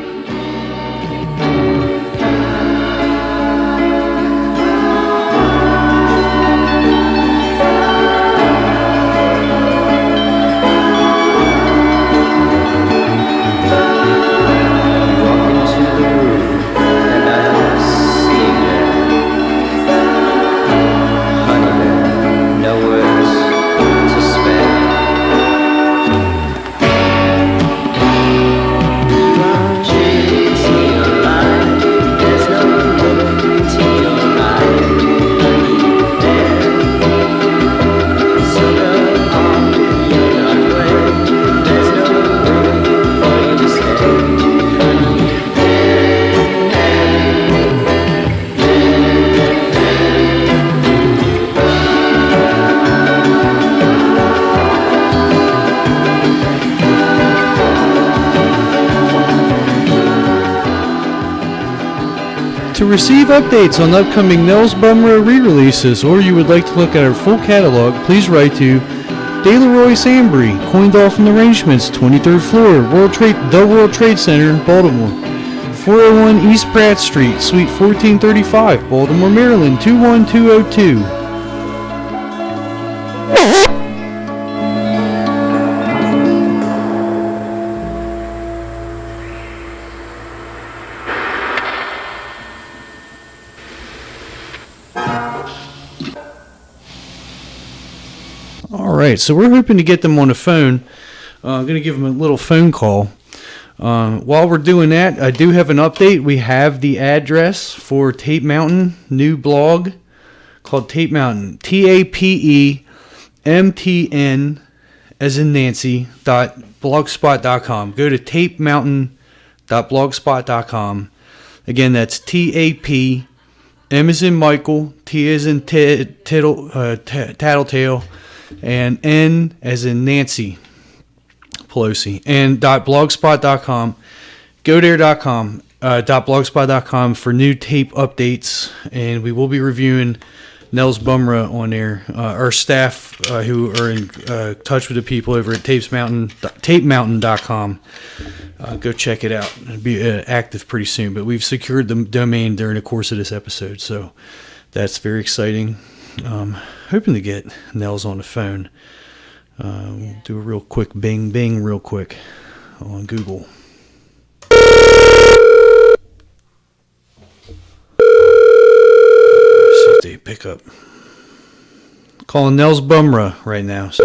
receive updates on upcoming Nels Bumra re-releases, or you would like to look at our full catalog, please write to Delaware Sambry, Coin Dolphin Arrangements, 23rd floor, The World Trade Center, Baltimore. 401 East Pratt Street, Suite 1435, Baltimore, Maryland, 21202. All right, so we're hoping to get them on the phone. I'm going to give them a little phone call. While we're doing that, I do have an update. We have the address for Tape Mountain, new blog called Tape Mountain, TAPEMTN as in Nancy, .blogspot.com. Go to tapemountain.blogspot.com. Again, that's TAP, M as in Michael, T as in Tattletale, and N as in Nancy Pelosi, and .blogspot.com. Go there.com, .blogspot.com for new tape updates, and we will be reviewing Nels Bumra on there. Our staff who are in touch with the people over at tapemountain.com. Go check it out. It'll be active pretty soon, but we've secured the domain during the course of this episode, so that's very exciting. Hoping to get Nels on the phone. We'll do a real quick bing real quick on Google. See if they pick up. Calling Nels Bumra right now. So.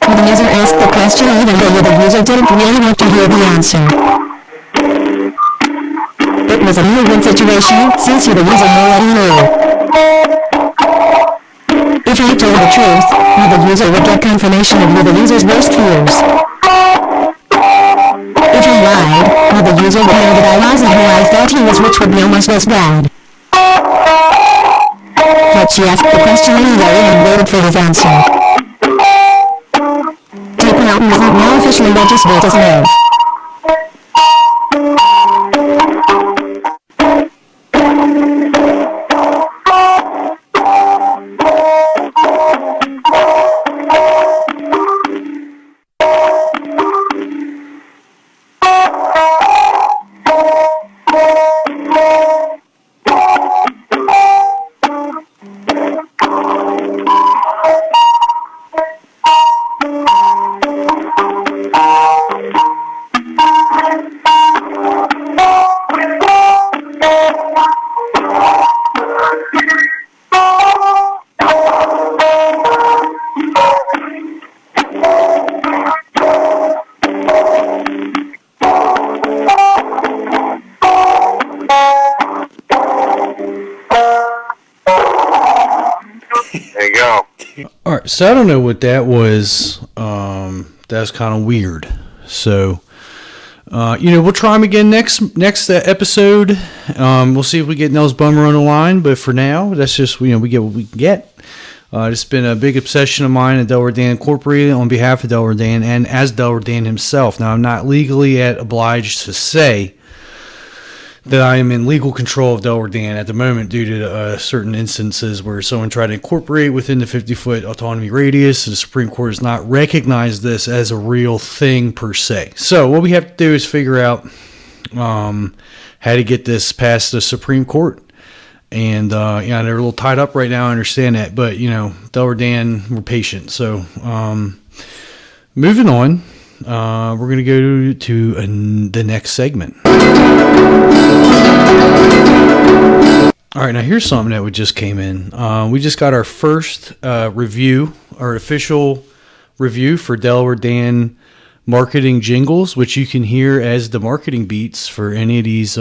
The user asked the question even though the user didn't really want to hear the answer. It was a no-win situation, since the user already knew. If I told the truth, the user would get confirmation of the user's worst fears. If I lied, the user would know that I wasn't who I thought he was, which would be almost as bad. But she asked the question anyway and waited for his answer. Tape Mountain is not now officially registered as no. So I don't know what that was. That's kind of weird. So, we'll try him again next episode. We'll see if we get Nels Bumra on the line. But for now, that's just we get what we can get. It's been a big obsession of mine at Delaware Dan Incorporated on behalf of Delaware Dan and as Delaware Dan himself. Now, I'm not legally obliged to say that I am in legal control of Delaware Dan at the moment due to certain instances where someone tried to incorporate within the 50-foot autonomy radius. The Supreme Court has not recognized this as a real thing per se. So what we have to do is figure out how to get this past the Supreme Court. And they're a little tied up right now. I understand that, but Delaware Dan, we're patient. So moving on. We're going to go to the next segment. All right, now here's something that just came in. We just got our first review, our official review for Delaware Dan marketing jingles, which you can hear as the marketing beats for any of these,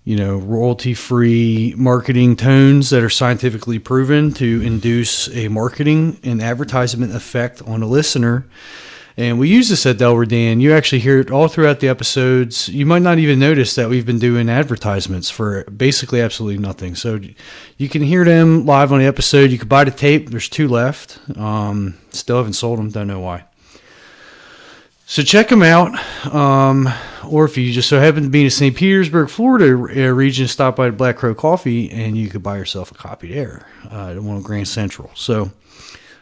royalty-free marketing tones that are scientifically proven to induce a marketing and advertisement effect on a listener. And we use this at Delaware Dan. You actually hear it all throughout the episodes. You might not even notice that we've been doing advertisements for basically absolutely nothing. So you can hear them live on the episode. You can buy the tape. There's 2 left. Still haven't sold them. Don't know why. So check them out. Or if you just so happen to be in the St. Petersburg, Florida region, stop by the Black Crow Coffee and you could buy yourself a copy there. The one on Grand Central. So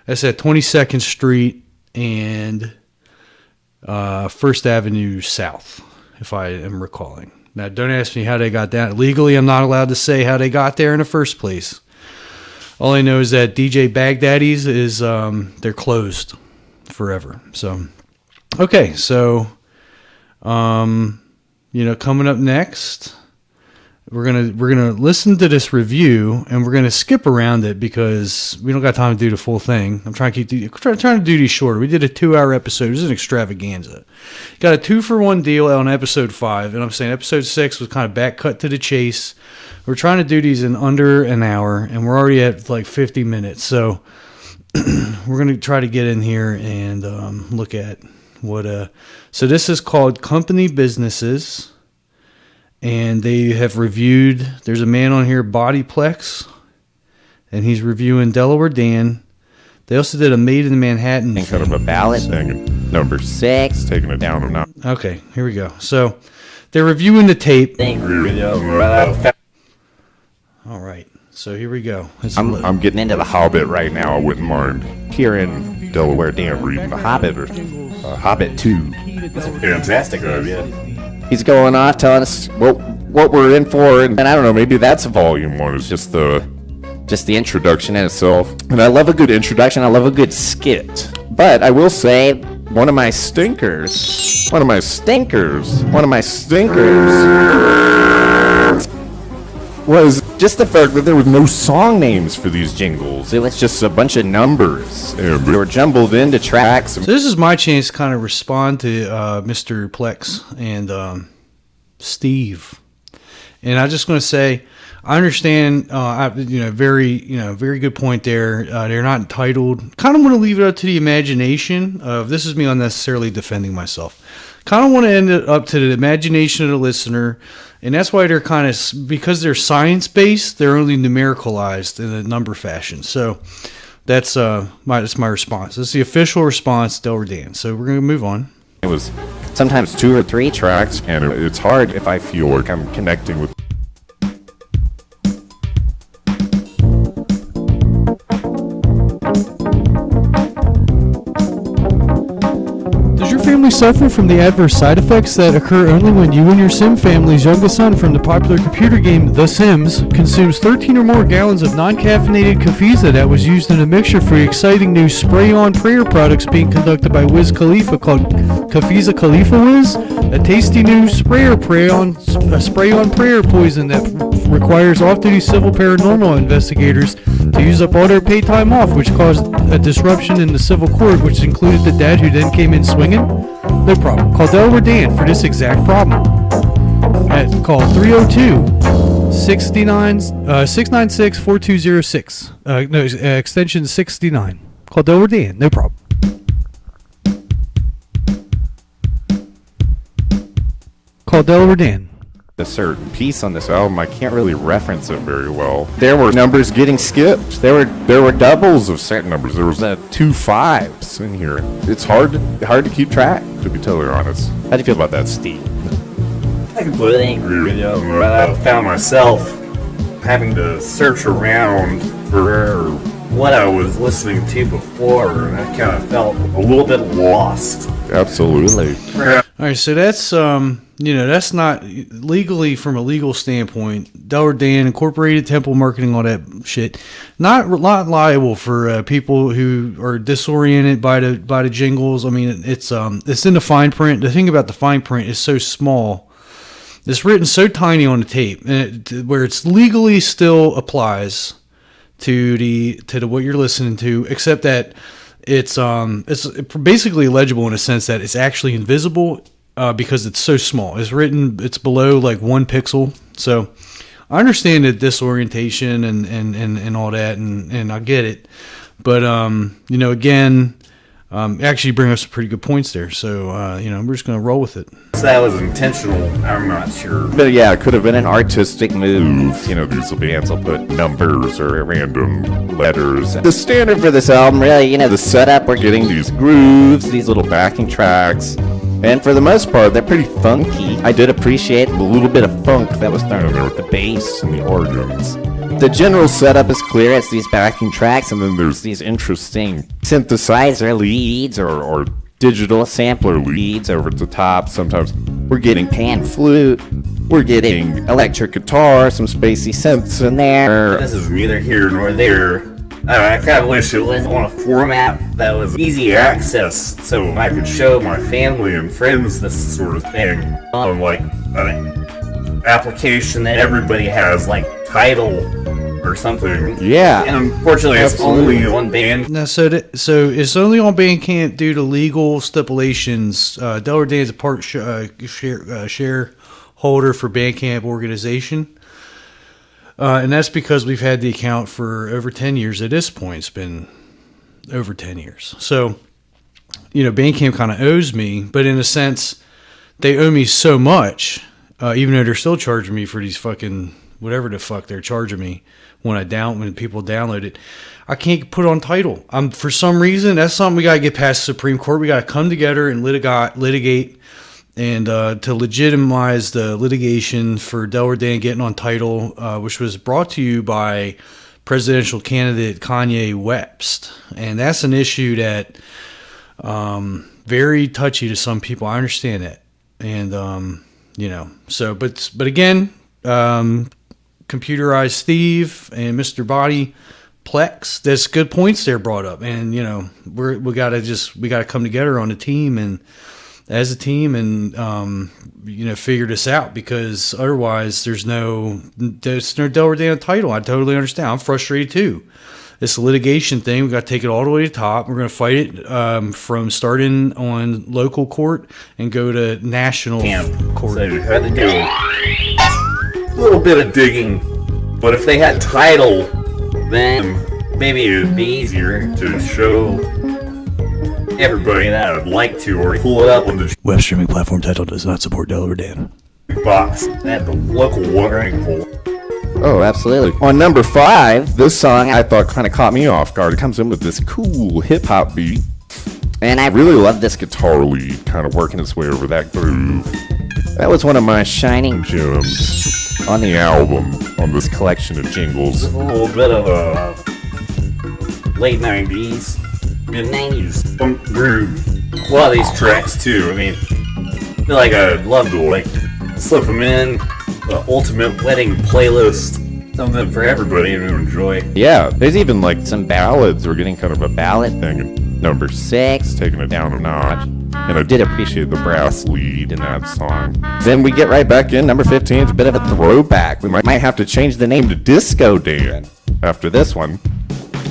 that's at 22nd Street and First Avenue South, if I am recalling. Now, don't ask me how they got down. Legally, I'm not allowed to say how they got there in the first place. All I know is that DJ Baghdaddy's is they're closed forever. So, okay, so coming up next, we're gonna listen to this review and we're gonna skip around it because we don't got time to do the full thing. I'm trying to do these shorter. We did a 2-hour episode. This is an extravaganza. Got a 2-for-1 deal on episode 5, and I'm saying episode 6 was kind of back cut to the chase. We're trying to do these in under an hour, and we're already at like 50 minutes. So we're gonna try to get in here and look at what. So this is called Company Businesses. And they have reviewed, there's a man on here, Bodyplex, and he's reviewing Delaware Dan. They also did a Made in Manhattan thing. Kind of a ballot thing. Number 6, taking it down or not. Okay, here we go. So they're reviewing the tape. All right, so here we go. I'm getting into the Hobbit right now. I wouldn't mind hearing Delaware Dan reading the Hobbit or Hobbit 2. It's a fantastic review. He's going off telling us what we're in for, and I don't know, maybe that's volume 1. It's just the introduction in itself. And I love a good introduction. I love a good skit. But I will say, one of my stinkers was just the fact that there was no song names for these jingles. It was just a bunch of numbers. They were jumbled into tracks. So this is my chance to kind of respond to Mr. Plex and Steve. And I'm just going to say, I understand, very good point there. They're not entitled. Kind of want to leave it up to the imagination of, this is me unnecessarily defending myself. Kind of want to end it up to the imagination of the listener. And that's why they're kind of, because they're science-based, they're only numericalized in a number fashion. So that's my response. That's the official response, Delaware Dan. So we're going to move on. It was sometimes 2 or 3 tracks, and it's hard if I feel like I'm connecting with. Family suffer from the adverse side effects that occur only when you and your Sim family's youngest son from the popular computer game The Sims consumes 13 or more gallons of non-caffeinated Caffeisa that was used in a mixture for the exciting new spray-on prayer products being conducted by Wiz Khalifa called Caffeisa Khalifa Wiz, a tasty new spray-on prayer poison that requires off-duty civil paranormal investigators to use up all their paid time off, which caused a disruption in the civil court, which included the dad who then came in swinging. No problem. Call Delaware Dan for this exact problem. Call 302-696-4206. Extension 69. Call Delaware Dan. No problem. Call Delaware Dan. A certain piece on this album, I can't really reference it very well. There were numbers getting skipped. There were doubles of certain numbers. There was 2 5s in here. It's hard to keep track, to be totally honest. How do you feel about that, Steve? I completely agree with you. I found myself having to search around for what I was listening to before, and I kind of felt a little bit lost. Absolutely. All right, so that's that's not legally, from a legal standpoint, Delaware Dan Incorporated, Temple Marketing, all that shit, not liable for people who are disoriented by the jingles. I mean, it's in the fine print. The thing about the fine print is so small. It's written so tiny on the tape, and where it's legally still applies to what you're listening to, except that it's basically illegible in a sense that it's actually invisible because it's so small. It's below like 1 pixel. So I understand the disorientation and all that, and I get it. But again, Actually, bring up some pretty good points there. So, we're just going to roll with it. So that was intentional. I'm not sure. But yeah, it could have been an artistic move. These bands will put numbers or random letters. The standard for this album, really, the setup, we're getting these grooves, these little backing tracks. And for the most part, they're pretty funky. I did appreciate the little bit of funk that was thrown in there with the bass and the organs. The general setup is clear. It's these backing tracks, and then there's these interesting synthesizer leads or digital sampler leads over the top. Sometimes we're getting pan flute, we're getting electric guitar, some spacey synths in there. This is neither here nor there. I kind of wish it was on a format that was easy access so I could show my family and friends this sort of thing on like an application that everybody has, like Tidal or something. Yeah. And unfortunately, Absolutely. It's only on Band. Now, so it's only on Bandcamp due to legal stipulations. Delaware Dan is a part shareholder for Bandcamp organization. And that's because we've had the account for over 10 years. At this point, it's been over 10 years. So, Bandcamp kind of owes me, but in a sense, they owe me so much, even though they're still charging me for these fucking whatever the fuck they're charging me when people download it. I can't put it on Tidal. For some reason, that's something we got to get past the Supreme Court. We got to come together and litigate. And to legitimize the litigation for Delaware Dan getting on Tidal, which was brought to you by presidential candidate Kanye West. And that's an issue that very touchy to some people. I understand that. And, so, but again, Computerized Steve and Mr. Body Plex, there's good points there brought up. And, we got to come together on a team and as a team and, figure this out, because otherwise there's no Delaware Dan Tidal. I totally understand. I'm frustrated too. It's a litigation thing. We got to take it all the way to the top. We're going to fight it from starting on local court and go to national court. So you had to do a little bit of digging, but if they had Tidal, then maybe it would be easier to show everybody that I would like to, or pull it up on the web streaming platform Tidal does not support Delaware Dan. Box at the local watering hole. Oh, absolutely. On number 5, this song I thought kind of caught me off guard. It comes in with this cool hip-hop beat. And I really love this guitar lead kind of working its way over that groove. That was one of my shining gems on the album, on this collection of jingles. A little bit of a late 90s, mid 90s funk groove. A lot of these tracks too. I mean, I feel like I'd love to slip them in the ultimate wedding playlist. Something for everybody to enjoy. Yeah, there's even some ballads. We're getting kind of a ballad thing. Number 6, taking it down a notch. And I did appreciate the brass lead in that song. Then we get right back in. Number 15, it's a bit of a throwback. We might have to change the name to Disco Dan after this one.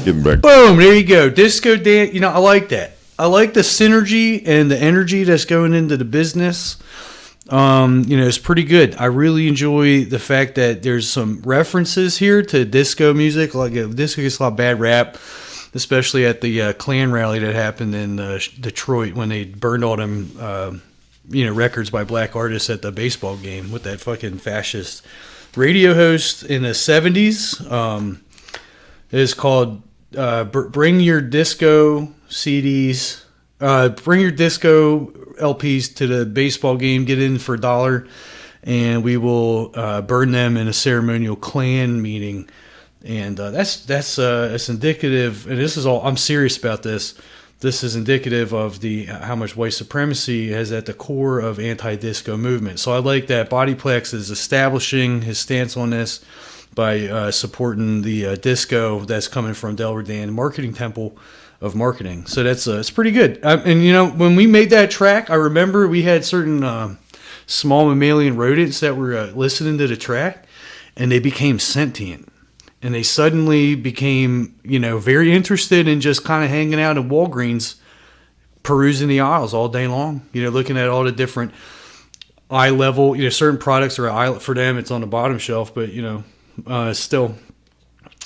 Getting back. Boom, there you go. Disco Dan. I like that. I like the synergy and the energy that's going into the business. It's pretty good. I really enjoy the fact that there's some references here to disco music. Disco gets a lot of bad rap, especially at the Klan rally that happened in Detroit when they burned all them, records by black artists at the baseball game with that fucking fascist radio host in the 70s. It is called Bring Your Disco CDs. Bring your disco LPs to the baseball game. Get in for $1, and we will burn them in a ceremonial Klan meeting. And that's indicative. And this is all. I'm serious about this. This is indicative of how much white supremacy is at the core of anti-disco movement. So I like that Bodyplex is establishing his stance on this by supporting the disco that's coming from Delaware Dan Marketing Temple of Marketing. So that's it's pretty good. And when we made that track, I remember we had certain small mammalian rodents that were listening to the track, and they became sentient. And they suddenly became, very interested in just kind of hanging out in Walgreens, perusing the aisles all day long. Looking at all the different eye level. Certain products are for them. It's on the bottom shelf, but still,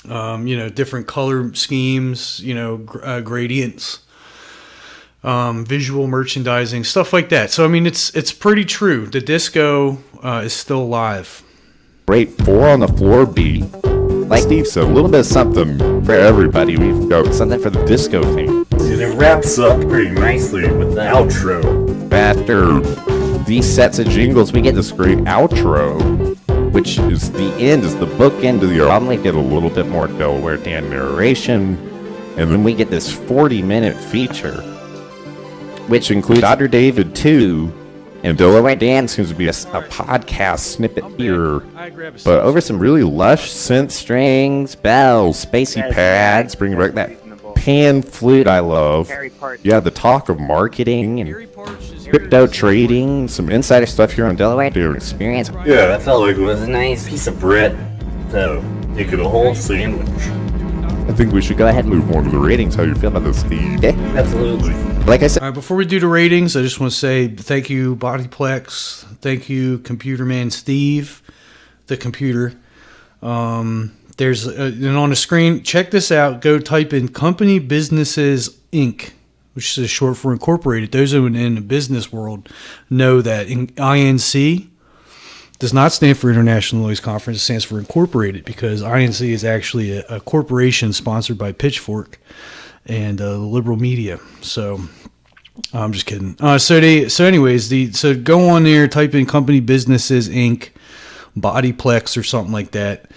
different color schemes. Gradients. visual merchandising, stuff like that. So I mean, it's pretty true. The disco is still alive. Great 4 on the floor beat. Like Steve said, a little bit of something for everybody. We've got something for the disco thing. And it wraps up pretty nicely with the outro. After these sets of jingles, we get this great outro, which is the end, is the bookend of the album. We get a little bit more Delaware Dan narration, and then we get this 40-minute feature, which includes Dr. David 2, and Delaware Dan seems to be a podcast snippet here, but over some really lush synth strings, bells, spacey pads, bringing back that pan flute I love. Yeah, the talk of marketing and crypto trading, some insider stuff here on Delaware to experience. Yeah, that felt like it was a nice piece of bread. So, you could a whole sandwich. I think we should go ahead and move on to the ratings. How you feel about this, Steve? Yeah. Absolutely. Like I said, all right, before we do the ratings, I just want to say thank you, Bodyplex. Thank you, Computer Man Steve, the computer. There's and on the screen, check this out. Go type in Company Businesses Inc., which is short for Incorporated. Those who are in the business world know that INC does not stand for International Noise Conference. It stands for Incorporated, because INC is actually a corporation sponsored by Pitchfork and the liberal media. So I'm just kidding. So go on there, type in Company Businesses Inc., Bodyplex or something like that,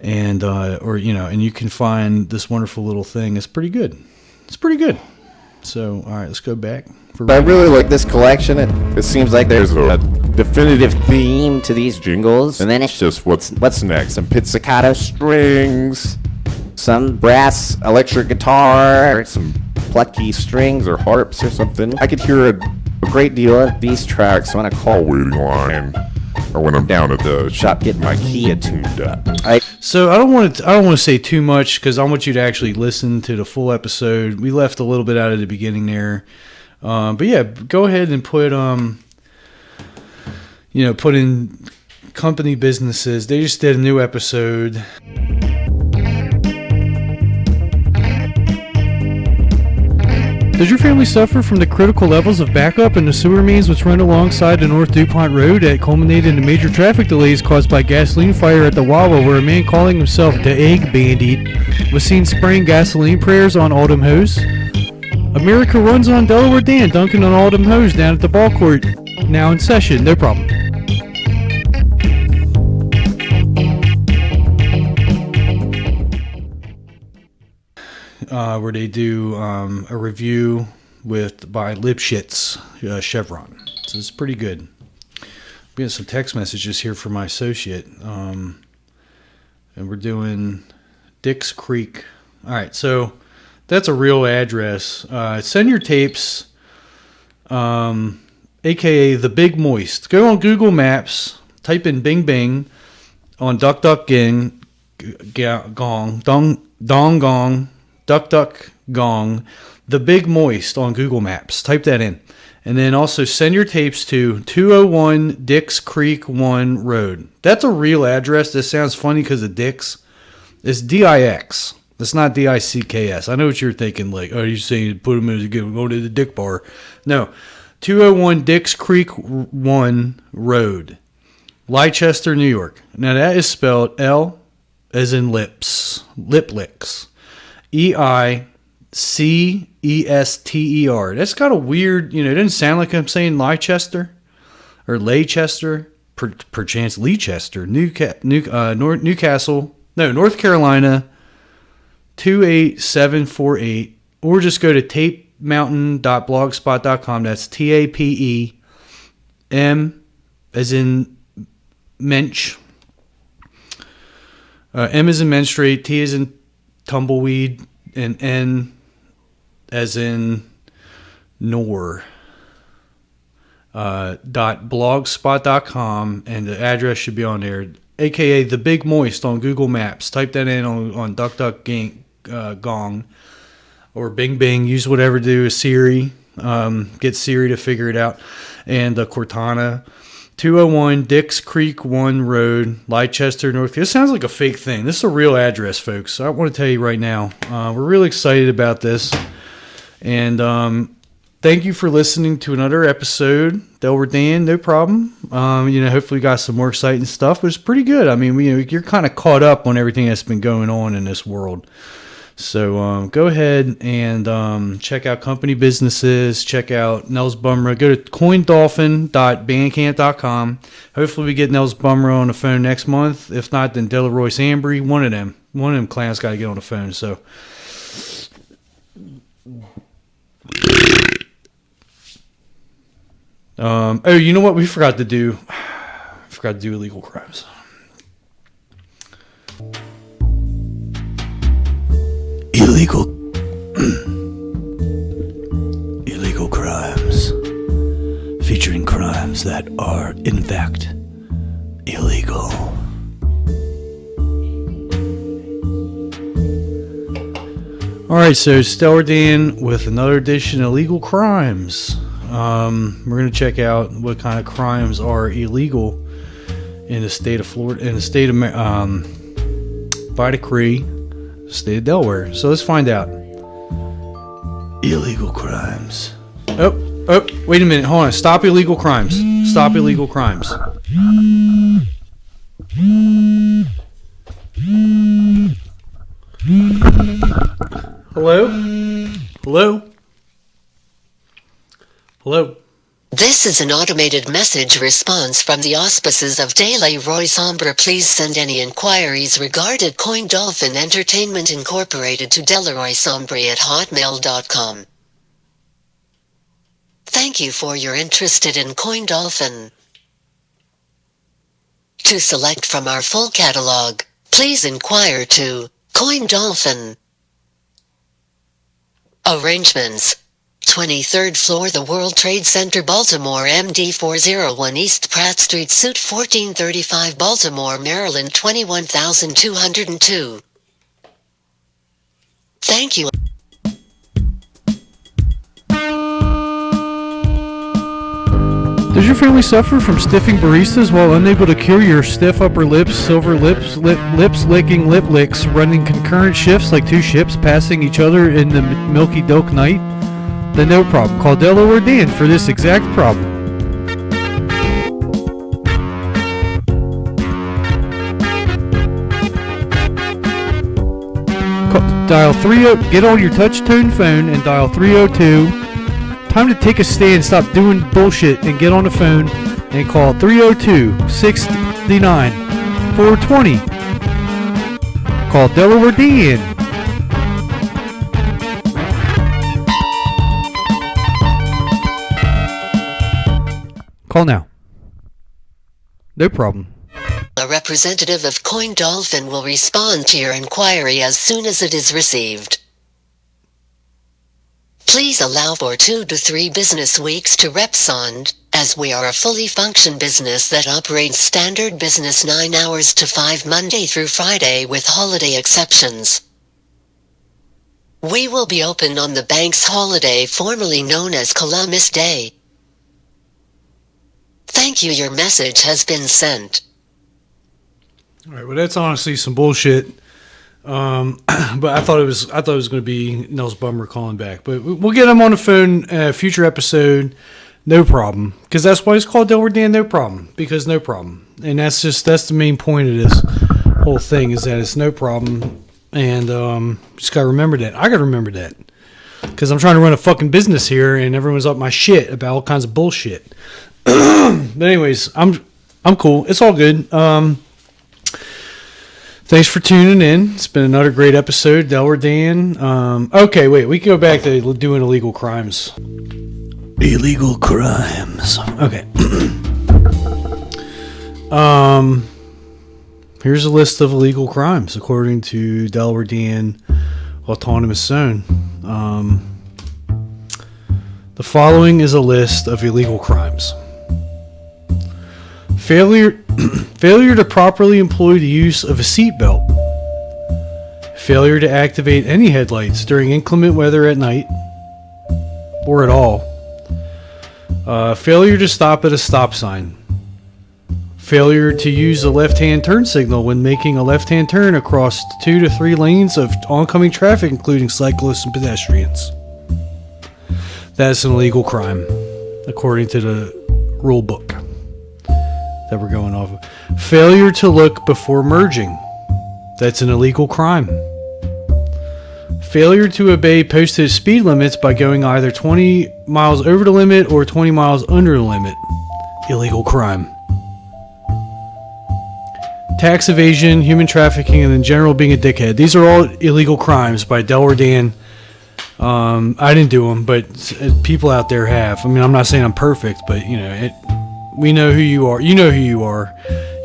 and and you can find this wonderful little thing. It's pretty good. So all right, let's go back. I really like this collection. It seems like there's a definitive theme to these jingles, and then it's just what's next. Some pizzicato strings, some brass electric guitar, some plucky strings or harps or something. I could hear a great deal of these tracks on a call waiting line, or when I'm down at the shop getting my Kia tuned up. So I don't want to say too much, because I want you to actually listen to the full episode. We left a little bit out of the beginning there. But yeah, go ahead and put in Company Businesses. They just did a new episode. Does your family suffer from the critical levels of backup in the sewer mains which run alongside the North DuPont Road that culminated in major traffic delays caused by gasoline fire at the Wawa, where a man calling himself the Egg Bandit was seen spraying gasoline prayers on all them hoes? America runs on Delaware Dan, dunking on all them hoes down at the ball court. Now in session, no problem. Where they do a review by Lipschitz Chevron. So it's pretty good. We have some text messages here from my associate. And we're doing Dix Creek. All right, so that's a real address. Send your tapes, a.k.a. The Big Moist. Go on Google Maps, type in Bing Bing on DuckDuckGong, DuckDuckGong, The Big Moist on Google Maps. Type that in. And then also send your tapes to 201 Dix Creek 1 Road. That's a real address. This sounds funny because of Dix. It's D-I-X. It's not D-I-C-K-S. I know what you're thinking, like, oh, you're saying put them in, go to the Dick Bar. No. 201 Dix Creek 1 Road, Leicester, New York. Now that is spelled L as in lips, lip licks. E-I-C-E-S-T-E-R. That's got a weird, it doesn't sound like I'm saying Leicester or Leicester, perchance Leicester, Newcastle, no, North Carolina, 28748, or just go to tapemountain.blogspot.com. That's T-A-P-E-M as in mensch, M as in menstruate, T as in tumbleweed, and N as in nor. .blogspot.com, and the address should be on there, aka The Big Moist on Google Maps. Type that in on DuckDuckGong or Bing Bing. Use whatever to do, Siri. Get Siri to figure it out. And Cortana, 201 Dix Creek 1 Road, Leicester, North. This sounds like a fake thing. This is a real address, folks. I want to tell you right now. We're really excited about this. And thank you for listening to another episode. Delaware Dan, no problem. Hopefully we got some more exciting stuff, but it's pretty good. I mean, you're kind of caught up on everything that's been going on in this world. So go ahead and check out company businesses. Check out Nels Bumra. Go to coindolphin.bandcamp.com. Hopefully we get Nels Bumra on the phone next month. If not, then Delaware Ambry. One of them clowns got to get on the phone. So. You know what we forgot to do? I forgot to do illegal crimes. Illegal crimes. Featuring crimes that are, in fact, illegal. Alright, so Stellar Dan with another edition of Illegal Crimes. We're going to check out what kind of crimes are illegal in the state of Florida, in the state of, by decree, state of Delaware. So let's find out. Illegal crimes. Oh, wait a minute. Hold on. Stop illegal crimes. Stop illegal crimes. Hello? Hello? Hello? This is an automated message response from the auspices of Delaware Sombra. Please send any inquiries regarding Coin Dolphin Entertainment Incorporated to delaroresombra@hotmail.com. Thank you for your interest in Coin Dolphin. To select from our full catalog, please inquire to Coin Dolphin. Arrangements. 23rd floor, the World Trade Center, Baltimore, MD 401 East Pratt Street, Suite 1435, Baltimore, Maryland 21202. Thank you. Does your family suffer from stiffing baristas while unable to cure your stiff upper lips, silver lips, lips licking lip licks, running concurrent shifts like two ships passing each other in the milky doke night? Then no problem. Call Delaware Dan for this exact problem. Dial 30. Get on your touch-tone phone and dial 302. Time to take a stand, stop doing bullshit, and get on the phone and call 302-669-420. Call Delaware Dan. Call now. No problem. A representative of Coin Dolphin will respond to your inquiry as soon as it is received. Please allow for 2 to 3 business weeks to respond, as we are a fully functioned business that operates standard business 9 hours to 5 Monday through Friday with holiday exceptions. We will be open on the bank's holiday formerly known as Columbus Day. Thank you. Your message has been sent. All right. Well, that's honestly some bullshit. But I thought it was going to be Nels Bumra calling back. But we'll get him on the phone future episode. No problem. Because that's why it's called Delaware Dan. No problem. Because no problem. And that's the main point of this whole thing is that it's no problem. And just got to remember that. I got to remember that. Because I'm trying to run a fucking business here and everyone's up my shit about all kinds of bullshit. But anyways, I'm cool. It's all good. Thanks for tuning in. It's been another great episode, Delaware Dan. Okay, wait. We can go back to doing illegal crimes. Illegal crimes. Okay. Here's a list of illegal crimes according to Delaware Dan Autonomous Zone. The following is a list of illegal crimes. Failure to properly employ the use of a seatbelt. Failure to activate any headlights during inclement weather at night or at all. Failure to stop at a stop sign. Failure to use a left-hand turn signal when making a left-hand turn across 2 to 3 lanes of oncoming traffic, including cyclists and pedestrians. That's an illegal crime, according to the rule book that we're going off of. Failure to look before merging. That's an illegal crime. Failure to obey posted speed limits by going either 20 miles over the limit or 20 miles under the limit. Illegal crime. Tax evasion, human trafficking, and in general being a dickhead. These are all illegal crimes by Delaware Dan. I didn't do them, but people out there have. I mean, I'm not saying I'm perfect, but we know who you are. You know who you are.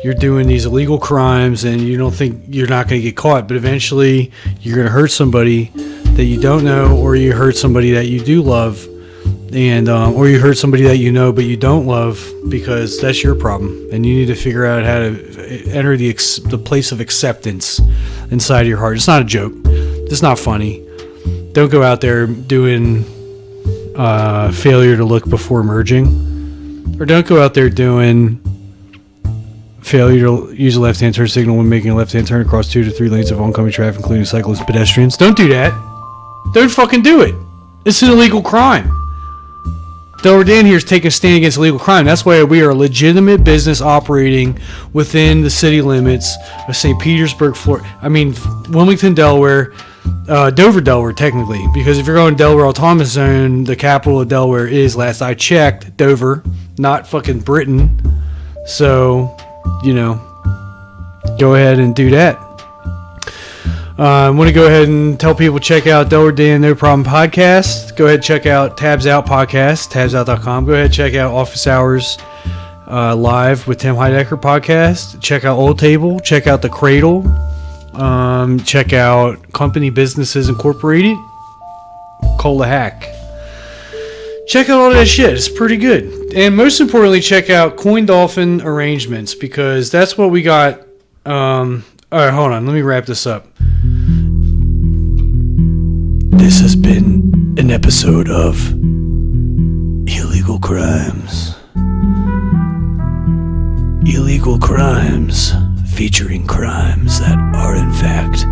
You're doing these illegal crimes, and you don't think you're not going to get caught, but eventually you're going to hurt somebody that you don't know, or you hurt somebody that you do love, and or you hurt somebody that you know but you don't love, because that's your problem, and you need to figure out how to enter the place of acceptance inside of your heart. It's not a joke. It's not funny. Don't go out there doing failure to look before merging, or don't go out there doing failure to use a left-hand turn signal when making a left-hand turn across 2 to 3 lanes of oncoming traffic, including cyclists and pedestrians. Don't do that. Don't fucking do it. It's an illegal crime. Delaware Dan here is taking a stand against illegal crime. That's why we are a legitimate business operating within the city limits of St. Petersburg, Florida. I mean, Wilmington, Delaware, Dover, Delaware, technically. Because if you're going Delaware Autonomous Zone, the capital of Delaware is, last I checked, Dover, not fucking Britain. So, go ahead and do that. I want to go ahead and tell people check out Delaware Dan No Problem Podcast. Go ahead and check out Tabs Out Podcast, tabsout.com. Go ahead and check out Office Hours Live with Tim Heidecker Podcast. Check out Old Table. Check out The Cradle. Check out Company Businesses Incorporated. Call the Hack. Check out all that shit. It's pretty good. And most importantly, check out Coin Dolphin Arrangements, because that's what we got. All right, hold on. Let me wrap this up. This has been an episode of Illegal Crimes. Illegal crimes featuring crimes that are in fact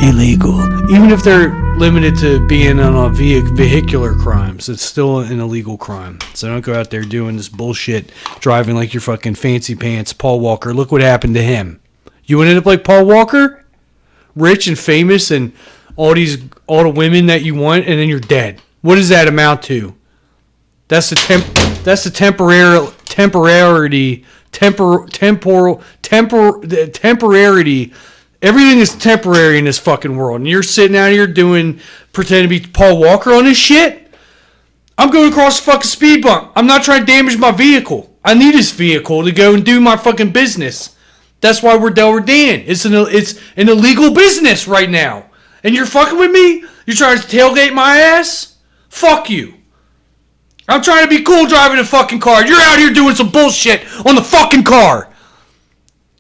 illegal. Even if they're limited to being on a vehicular crimes, it's still an illegal crime. So don't go out there doing this bullshit, driving like you're fucking fancy pants. Paul Walker, look what happened to him. You want to end up like Paul Walker? Rich and famous and all the women that you want, and then you're dead. What does that amount to? That's the temporarity. Everything is temporary in this fucking world. And you're sitting out here pretending to be Paul Walker on this shit? I'm going across the fucking speed bump. I'm not trying to damage my vehicle. I need this vehicle to go and do my fucking business. That's why we're Delaware Dan. It's an illegal business right now. And you're fucking with me? You're trying to tailgate my ass? Fuck you. I'm trying to be cool driving a fucking car. You're out here doing some bullshit on the fucking car.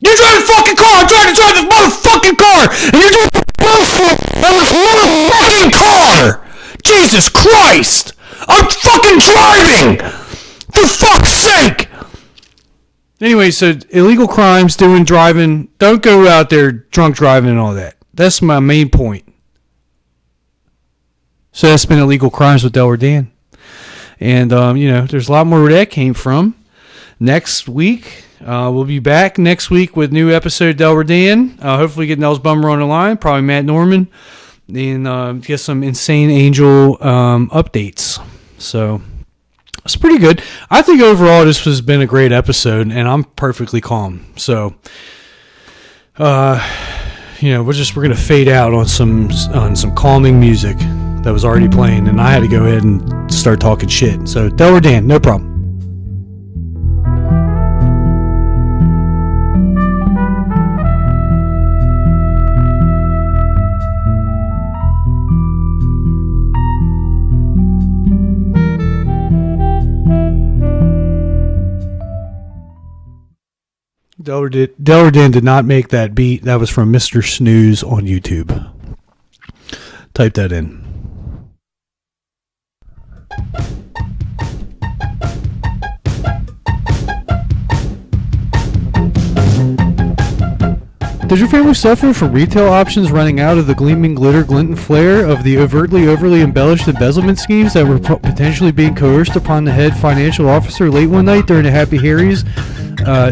You're driving a fucking car. I'm trying to drive this motherfucking car. And you're doing bullshit on this motherfucking car. Jesus Christ. I'm fucking driving. For fuck's sake. Anyway, so illegal crimes, driving. Don't go out there drunk driving and all that. That's my main point. So that's been Illegal Crimes with Delaware Dan. And, there's a lot more where that came from. Next week, we'll be back next week with new episode Delaware Dan. Hopefully get Nels Bumra on the line, probably Matt Norman, and get some Insane Angel updates. So it's pretty good. I think overall this has been a great episode, and I'm perfectly calm. So, we're gonna fade out on some calming music that was already playing, and I had to go ahead and start talking shit. So Delaware Dan, no problem. Delaware Dan did not make that beat. That was from Mr. Snooze on YouTube. Type that in. Does your family suffer from retail options running out of the gleaming glitter, glint, and flare of the overly embellished embezzlement schemes that were potentially being coerced upon the head financial officer late one night during the Happy Harry's?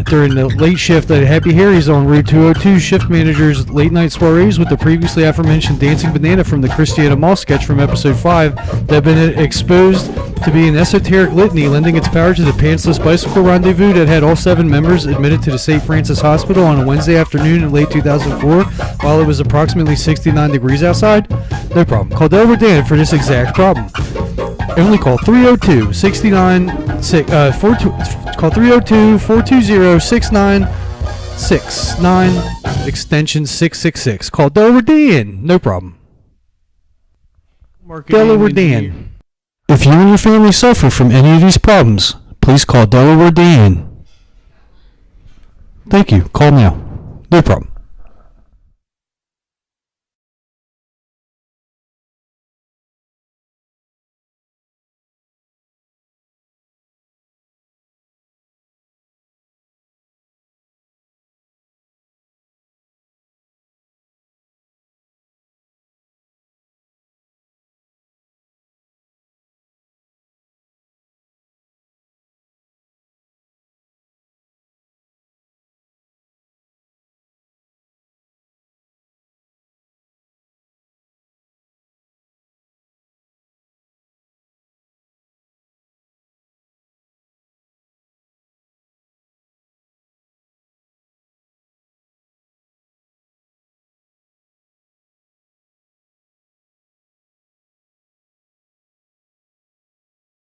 During the late shift at Happy Harry's on Route 202, shift managers' late night soirees with the previously aforementioned dancing banana from the Christiana Mall sketch from episode 5 that had been exposed to be an esoteric litany lending its power to the pantsless bicycle rendezvous that had all 7 members admitted to the St. Francis Hospital on a Wednesday afternoon in late 2004 while it was approximately 69 degrees outside? No problem. Call Delaware Dan for this exact problem. Only call 302-420-6969, extension 666. Call Delaware Dan. No problem. Delaware Dan. If you and your family suffer from any of these problems, please call Delaware Dan. Thank you. Call now. No problem.